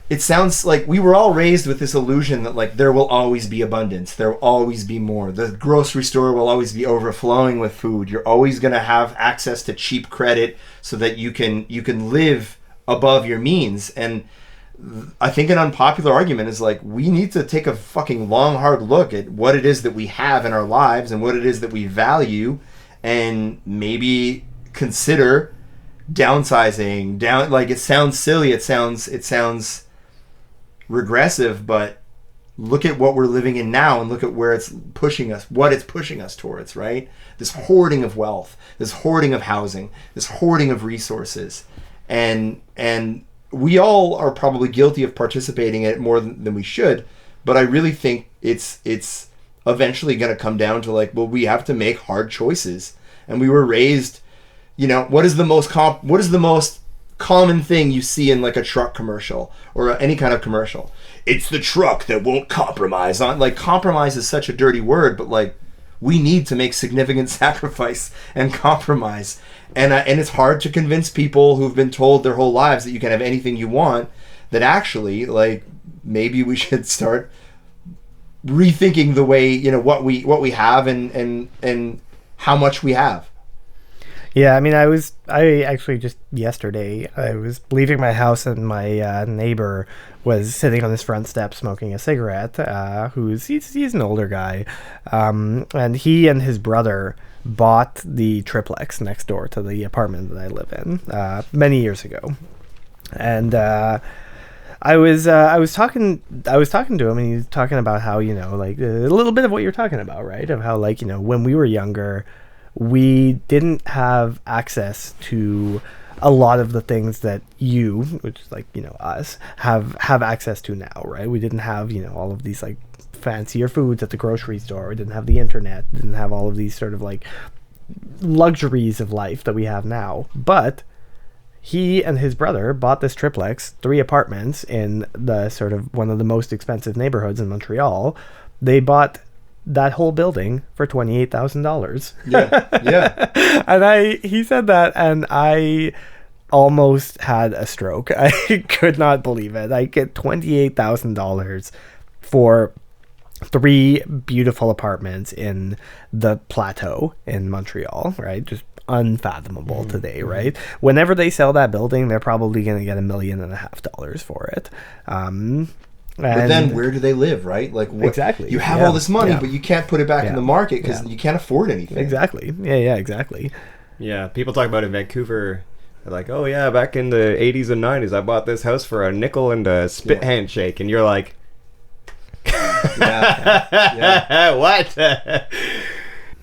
it sounds like we were all raised with this illusion that like there will always be abundance, there will always be more. The grocery store will always be overflowing with food. You're always going to have access to cheap credit so that you can live above your means. And I think an unpopular argument is like, we need to take a fucking long, hard look at what it is that we have in our lives and what it is that we value, and maybe consider downsizing. Like, it sounds silly, it sounds regressive, but look at what we're living in now and look at where it's pushing us, what it's pushing us towards, right? This hoarding of wealth, this hoarding of housing, this hoarding of resources. And we all are probably guilty of participating in it more than we should, but I really think it's eventually going to come down to like, well, we have to make hard choices. And we were raised, what is the most common thing you see in like a truck commercial or any kind of commercial? It's the truck that won't compromise. Like, compromise is such a dirty word, but like, we need to make significant sacrifice and compromise, and it's hard to convince people who've been told their whole lives that you can have anything you want, that actually, like, maybe we should start rethinking the way, what we have and how much we have. Yeah, I mean, I actually just yesterday, I was leaving my house and my neighbor was sitting on his front step smoking a cigarette, he's an older guy, and he and his brother bought the triplex next door to the apartment that I live in many years ago. And I was talking to him, and he was talking about how, like a little bit of what you're talking about, right? Of how, like, when we were younger, we didn't have access to a lot of the things that you, which is like, us, have access to now, right? We didn't have, all of these like fancier foods at the grocery store. We didn't have the internet, didn't have all of these sort of like luxuries of life that we have now. But he and his brother bought this triplex, 3 apartments in the sort of one of the most expensive neighborhoods in Montreal. They bought that whole building for $28,000. Yeah. And he said that, and I almost had a stroke. I could not believe it. I get $28,000 for 3 beautiful apartments in the Plateau in Montreal, right? Just unfathomable today, right? Whenever they sell that building, they're probably going to get $1.5 million for it. But then where do they live, right? Like, exactly. You have all this money, but you can't put it back in the market because you can't afford anything. Exactly. Yeah, exactly. Yeah, people talk about in Vancouver, they're like, oh yeah, back in the 80s and 90s, I bought this house for a nickel and a spit handshake. And you're like, what?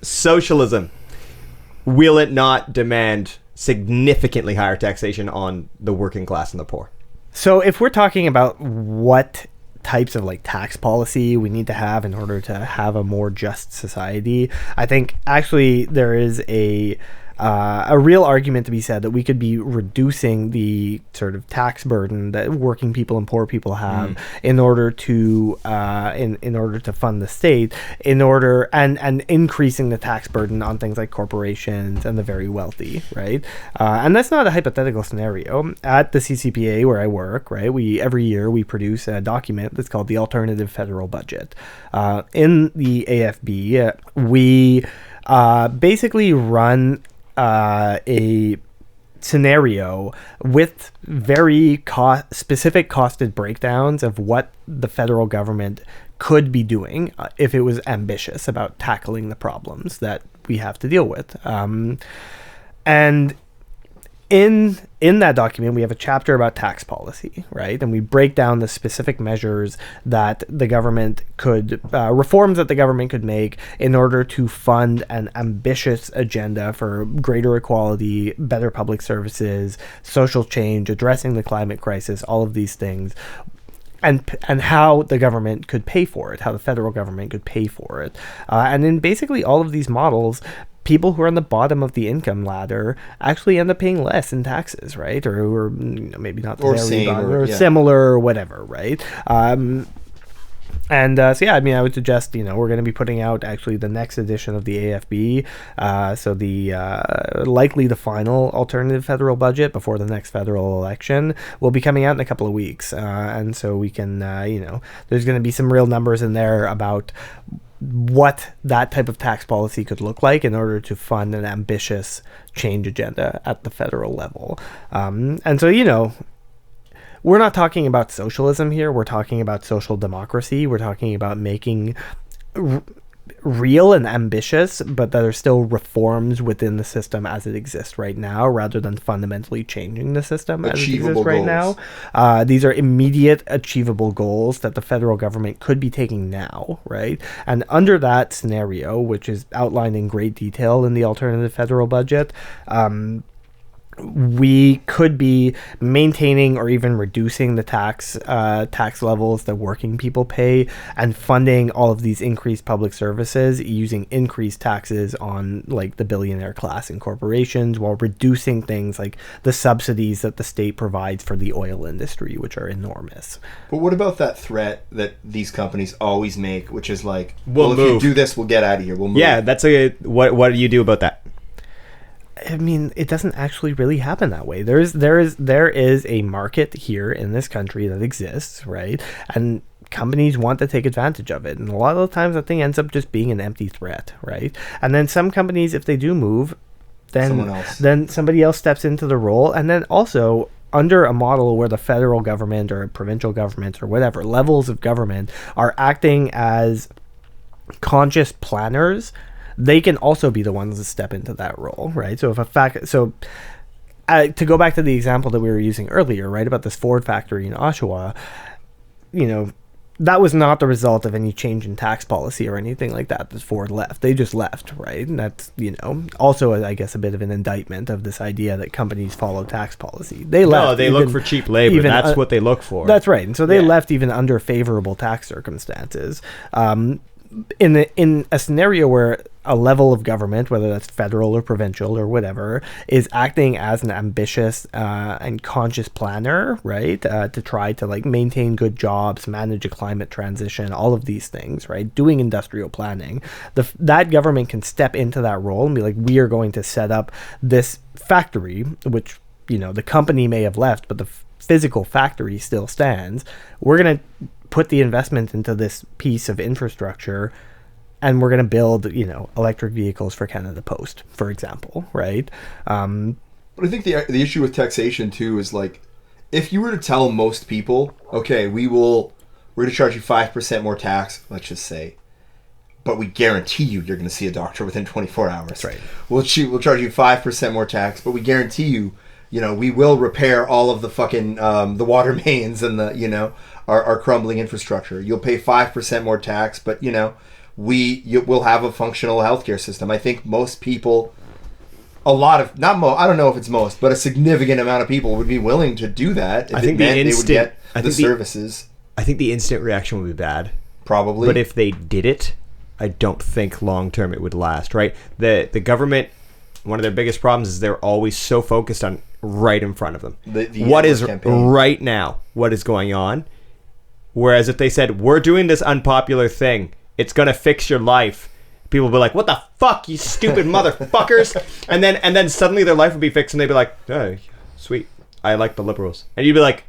Socialism. Will it not demand significantly higher taxation on the working class and the poor? So if we're talking about what types of like tax policy we need to have in order to have a more just society, I think actually there is a a real argument to be said that we could be reducing the sort of tax burden that working people and poor people have in order to in order to fund the state, and increasing the tax burden on things like corporations and the very wealthy, right? And that's not a hypothetical scenario. At the CCPA where I work, right, every year we produce a document that's called the Alternative Federal Budget. In the AFB, we basically run a scenario with very specific costed breakdowns of what the federal government could be doing if it was ambitious about tackling the problems that we have to deal with. And in that document, we have a chapter about tax policy, right? And we break down the specific measures that the government could, reforms that the government could make in order to fund an ambitious agenda for greater equality, better public services, social change, addressing the climate crisis, all of these things. And how the government could pay for it, how the federal government could pay for it. And in basically all of these models, people who are on the bottom of the income ladder actually end up paying less in taxes, right? Or who are maybe not the very bottom, or similar or whatever, right? So yeah, I mean, I would suggest, we're going to be putting out actually the next edition of the AFB. So the likely the final alternative federal budget before the next federal election will be coming out in a couple of weeks. And so we can, there's going to be some real numbers in there about what that type of tax policy could look like in order to fund an ambitious change agenda at the federal level. And so, we're not talking about socialism here. We're talking about social democracy. We're talking about making real and ambitious, but that are still reforms within the system as it exists right now, rather than fundamentally changing the system as it exists right now. These are immediate achievable goals that the federal government could be taking now, right? And under that scenario, which is outlined in great detail in the alternative federal budget, we could be maintaining or even reducing the tax levels that working people pay, and funding all of these increased public services using increased taxes on like the billionaire class and corporations, while reducing things like the subsidies that the state provides for the oil industry, which are enormous. But what about that threat that these companies always make, which is like, well, if you do this, we'll get out of here. We'll move. Yeah, that's what do you do about that? I mean, it doesn't actually really happen that way. There is a market here in this country that exists, right? And companies want to take advantage of it. And a lot of the times that thing ends up just being an empty threat, right? And then some companies, if they do move, then somebody else steps into the role. And then also, under a model where the federal government or provincial governments or whatever levels of government are acting as conscious planners, they can also be the ones that step into that role, right? So to go back to the example that we were using earlier, right, about this Ford factory in Oshawa, that was not the result of any change in tax policy or anything like that. This Ford left. They just left, right? And that's, also, I guess, a bit of an indictment of this idea that companies follow tax policy. They left. No, they look for cheap labor. That's what they look for. That's right. And so they left even under favorable tax circumstances. In a scenario where a level of government, whether that's federal or provincial or whatever, is acting as an ambitious and conscious planner, right, to try to like maintain good jobs, manage a climate transition, all of these things, right, doing industrial planning, that government can step into that role and be like, we are going to set up this factory, which, the company may have left, but the physical factory still stands. We're going to put the investment into this piece of infrastructure, and we're going to build, electric vehicles for Canada Post, for example, right? But I think the issue with taxation too is like, if you were to tell most people, okay, we're going to charge you 5% more tax, let's just say, but we guarantee you're going to see a doctor within 24 hours. That's right. We'll charge you 5% more tax, but we guarantee you, we will repair all of the fucking the water mains and the our crumbling infrastructure. You'll pay 5% more tax, but we'll have a functional healthcare system. I think most people, I don't know if it's most, but a significant amount of people would be willing to do that if it meant they would get the services. I think the instant reaction would be bad. Probably. But if they did it, I don't think long term it would last, right? The government one of their biggest problems is they're always so focused on right in front of them. The what is campaign. right now? What is going on? Whereas if they said, we're doing this unpopular thing, it's going to fix your life, people will be like, what the fuck, you stupid motherfuckers? And then suddenly their life would be fixed and they'd be like, oh, sweet, I like the liberals. And you'd be like,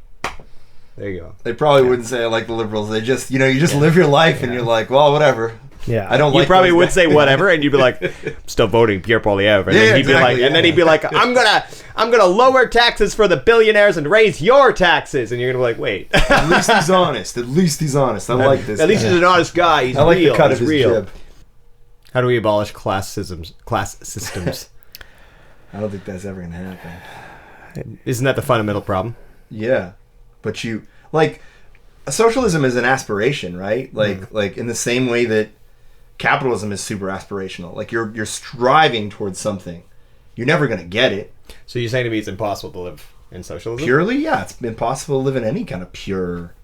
there you go. They probably wouldn't say I like the liberals. They just, you just live your life and you're like, well, whatever. Yeah, I don't. You like probably those would guys. say whatever, and you'd be like, "Still voting Pierre Poilievre," and then he'd be like, and then he'd be like, "I'm gonna lower taxes for the billionaires and raise your taxes," and you're gonna be like, "Wait." At least he's honest. At least he's honest. I like this. At least he's an honest guy. He's I like real. the cut He's of his real. jib. How do we abolish class systems? I don't think that's ever gonna happen. Isn't that the fundamental problem? Yeah, but socialism is an aspiration, right? Like in the same way that capitalism is super aspirational. Like you're striving towards something. You're never going to get it. So you're saying to me it's impossible to live in socialism? Purely, yeah, it's impossible to live in any kind of pure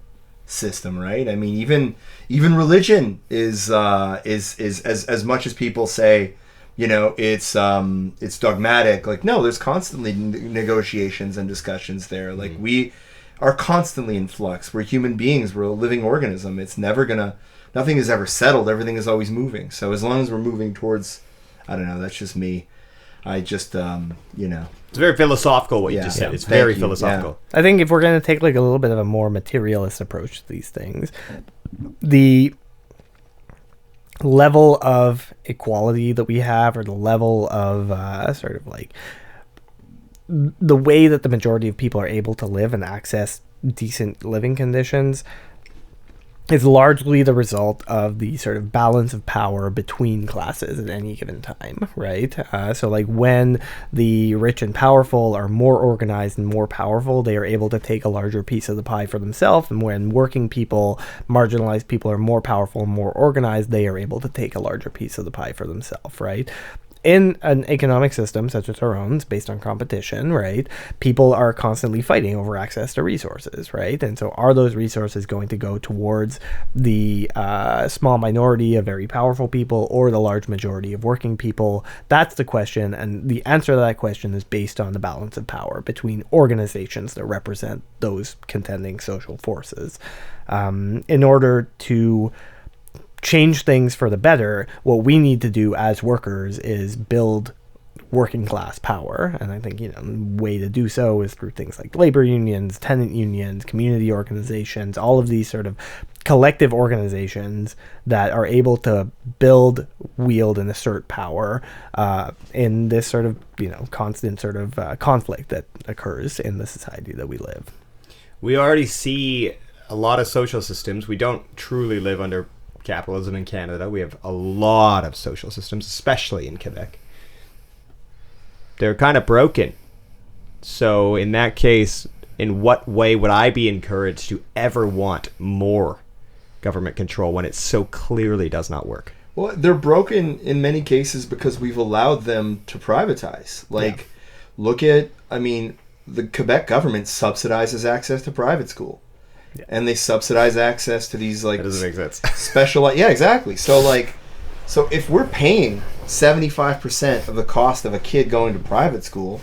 system, right? I mean, even religion is as much as people say, it's dogmatic. Like, no, there's constantly negotiations and discussions there. Like we are constantly in flux. We're human beings. We're a living organism. It's never gonna. Nothing is ever settled. Everything is always moving. So as long as we're moving towards, I don't know, that's just me. I just, It's very philosophical what you just said. It's very philosophical. Yeah. I think if we're going to take like a little bit of a more materialist approach to these things, the level of equality that we have, or the level of sort of like the way that the majority of people are able to live and access decent living conditions, is largely the result of the sort of balance of power between classes at any given time, right? So like when the rich and powerful are more organized and more powerful, they are able to take a larger piece of the pie for themselves. And when working people, marginalized people are more powerful and more organized, they are able to take a larger piece of the pie for themselves, right? In an economic system such as our own, it's based on competition, right? People are constantly fighting over access to resources, right? And so are those resources going to go towards the small minority of very powerful people or the large majority of working people? That's the question. And the answer to that question is based on the balance of power between organizations that represent those contending social forces. In order to change things for the better, what we need to do as workers is build working class power. And I think, the way to do so is through things like labor unions, tenant unions, community organizations, all of these sort of collective organizations that are able to build, wield, and assert power in this sort of, constant sort of conflict that occurs in the society that we live. We already see a lot of social systems. We don't truly live under capitalism in Canada. We have a lot of social systems, especially in Quebec. They're kind of broken. So in that case, in what way would I be encouraged to ever want more government control when it so clearly does not work? Well, they're broken in many cases because we've allowed them to privatize. Look at, the Quebec government subsidizes access to private school. Yeah. And they subsidize access to these that doesn't make sense. Special, yeah, exactly. So if we're paying 75% of the cost of a kid going to private school,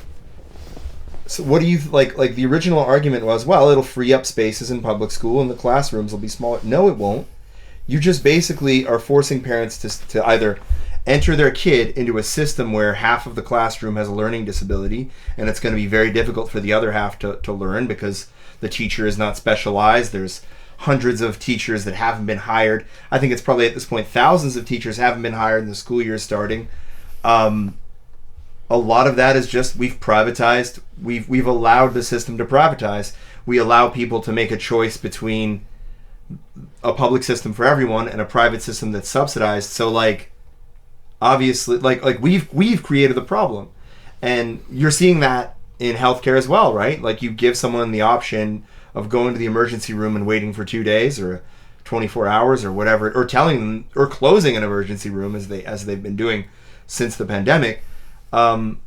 so what do you like the original argument was, well, it'll free up spaces in public school and the classrooms will be smaller. No, it won't. You just basically are forcing parents to either enter their kid into a system where half of the classroom has a learning disability and it's going to be very difficult for the other half to learn because the teacher is not specialized. There's hundreds of teachers that haven't been hired. I think it's probably at this point thousands of teachers haven't been hired and the school year is starting. A lot of that is just we've privatized. We've allowed the system to privatize. We allow people to make a choice between a public system for everyone and a private system that's subsidized. So obviously we've created the problem, and you're seeing that in healthcare as well, right? Like you give someone the option of going to the emergency room and waiting for 2 days or 24 hours or whatever, or telling them, or closing an emergency room as they've been doing since the pandemic. And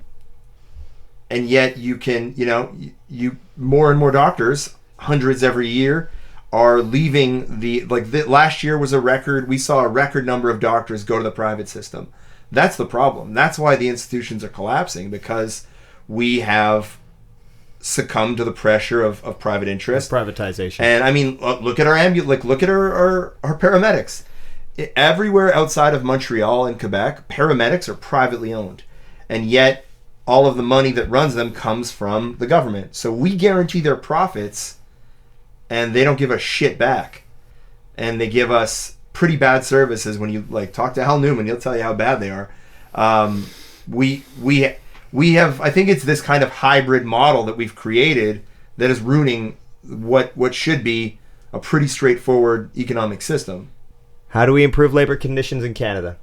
yet you can, you more and more doctors, hundreds every year, are leaving last year was a record. We saw a record number of doctors go to the private system. That's the problem. That's why the institutions are collapsing, because we have succumbed to the pressure of private interest, privatization. And I mean, look at our look at our paramedics. Everywhere outside of Montreal and Quebec, paramedics are privately owned, and yet all of the money that runs them comes from the government. So we guarantee their profits, and they don't give a shit back, and they give us pretty bad services. When you like talk to Hal Newman, he'll tell you how bad they are. We have, I think it's this kind of hybrid model that we've created that is ruining what should be a pretty straightforward economic system. How do we improve labor conditions in Canada?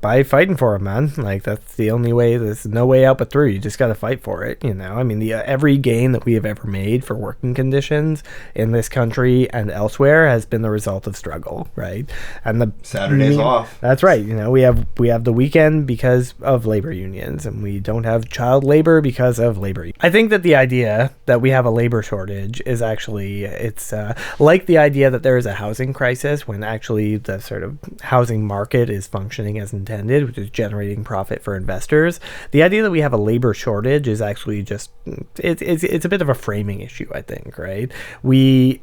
By fighting for it, man. Like, that's the only way. There's no way out but through. You just got to fight for it, you know? I mean, every gain that we have ever made for working conditions in this country and elsewhere has been the result of struggle, right? And the Saturdays off. That's right. You know, we have the weekend because of labor unions, and we don't have child labor because of labor. I think that the idea that we have a labor shortage is actually, it's like the idea that there is a housing crisis when actually the sort of housing market is functioning as intended, which is generating profit for investors. The idea that we have a labor shortage is actually just it's a bit of a framing issue, I think, right? We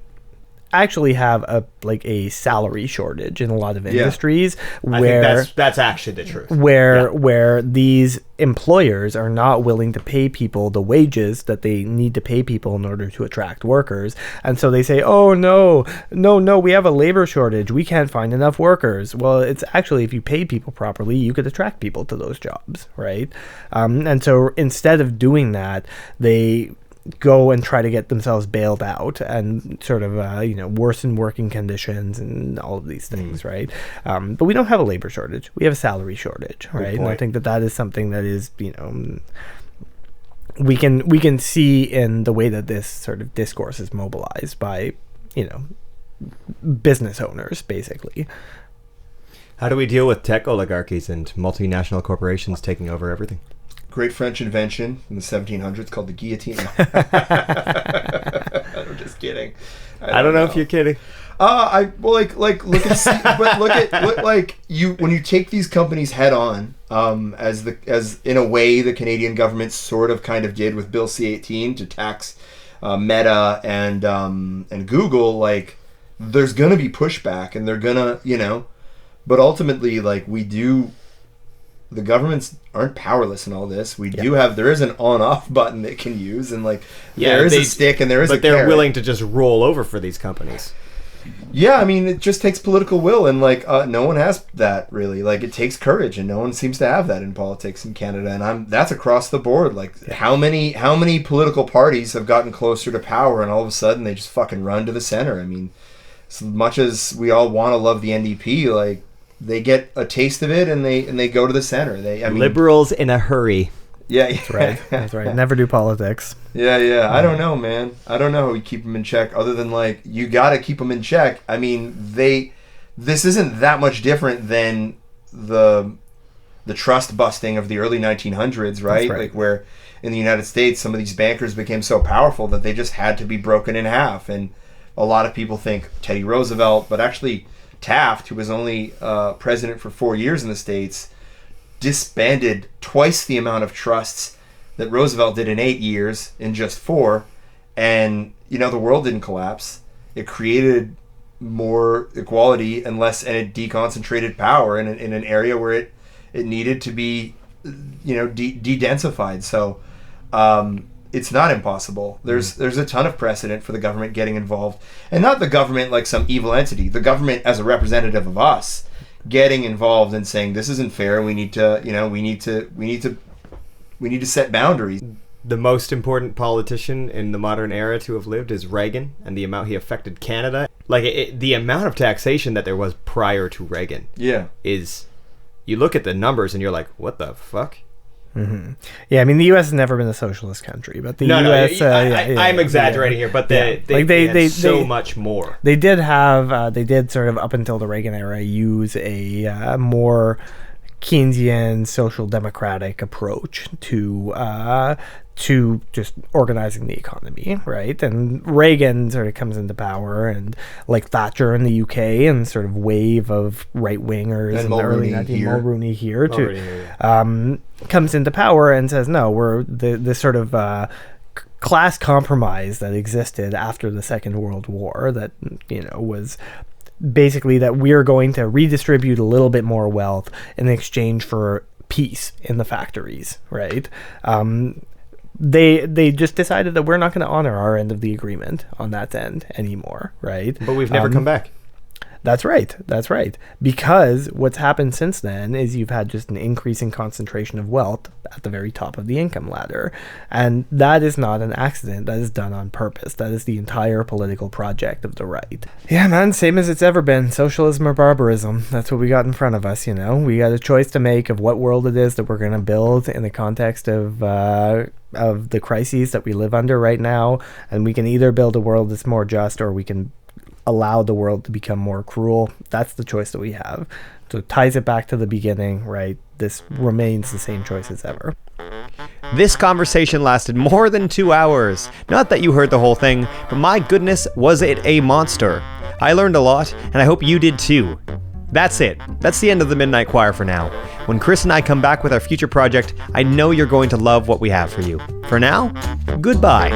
actually have a salary shortage in a lot of industries, where I think that's actually the truth. Where these employers are not willing to pay people the wages that they need to pay people in order to attract workers, and so they say, "Oh no, we have a labor shortage. We can't find enough workers." Well, it's actually, if you pay people properly, you could attract people to those jobs, right? And so instead of doing that, they go and try to get themselves bailed out and sort of worsen working conditions and all of these things, right? But we don't have a labor shortage. We have a salary shortage, right? And I think that is something that is, we can see in the way that this sort of discourse is mobilized by, business owners, basically. How do we deal with tech oligarchies and multinational corporations taking over everything? Great French invention in the 1700s called the guillotine. I'm just kidding. I don't know if you're kidding. Look at when you take these companies head on, as in a way the Canadian government sort of kind of did with Bill C-18 to tax Meta and Google. Like, there's gonna be pushback, and they're gonna, but ultimately, like, the governments aren't powerless in all this. There is an on-off button they can use, and there is a stick and there is a carrot. But they're willing to just roll over for these companies. Yeah, I mean, it just takes political will, and no one has that really. Like, it takes courage, and no one seems to have that in politics in Canada. And that's across the board. How many political parties have gotten closer to power, and all of a sudden they just fucking run to the center? I mean, as much as we all want to love the NDP, they get a taste of it, and they go to the center. Liberals in a hurry. Yeah, that's right. That's right. Never do politics. Yeah. I don't know, man. I don't know how we keep them in check. Other than you got to keep them in check. I mean, this isn't that much different than the trust busting of the early 1900s, right? Right. Where in the United States, some of these bankers became so powerful that they just had to be broken in half. And a lot of people think Teddy Roosevelt, but actually Taft, who was only president for 4 years in the States, disbanded twice the amount of trusts that Roosevelt did in 8 years in just 4. And, the world didn't collapse. It created more equality and it deconcentrated power in an area where it needed to be, de-densified. So it's not impossible. There's a ton of precedent for the government getting involved, and not the government like some evil entity. The government as a representative of us getting involved and saying this isn't fair. We need to set boundaries. The most important politician in the modern era to have lived is Reagan, and the amount he affected Canada. The amount of taxation that there was prior to Reagan. Yeah, is, you look at the numbers and you're like, what the fuck? Mm-hmm. Yeah, I mean, the U.S. has never been a socialist country, but the U.S. I'm exaggerating here, but they had so much more. They did sort of up until the Reagan era use a more Keynesian social democratic approach to just organizing the economy, right? And Reagan sort of comes into power, and like Thatcher in the UK, and sort of wave of right wingers in the early 1990s, Mulrooney here too, comes into power and says, no, we're the sort of class compromise that existed after the Second World War that, was basically that we're going to redistribute a little bit more wealth in exchange for peace in the factories, right? They just decided that we're not going to honor our end of the agreement on that end anymore, right? But we've never come back. That's right. Because what's happened since then is you've had just an increasing concentration of wealth at the very top of the income ladder. And that is not an accident. That is done on purpose. That is the entire political project of the right. Yeah, man, same as it's ever been. Socialism or barbarism. That's what we got in front of us, We got a choice to make of what world it is that we're going to build in the context of the crises that we live under right now. And we can either build a world that's more just, or we can allow the world to become more cruel. That's the choice that we have. So it ties it back to the beginning, right? This remains the same choice as ever. This conversation lasted more than 2 hours. Not that you heard the whole thing, but my goodness, was it a monster. I learned a lot, and I hope you did too. That's it. That's the end of the Midnight Choir for now. When Chris and I come back with our future project, I know you're going to love what we have for you. For now, goodbye.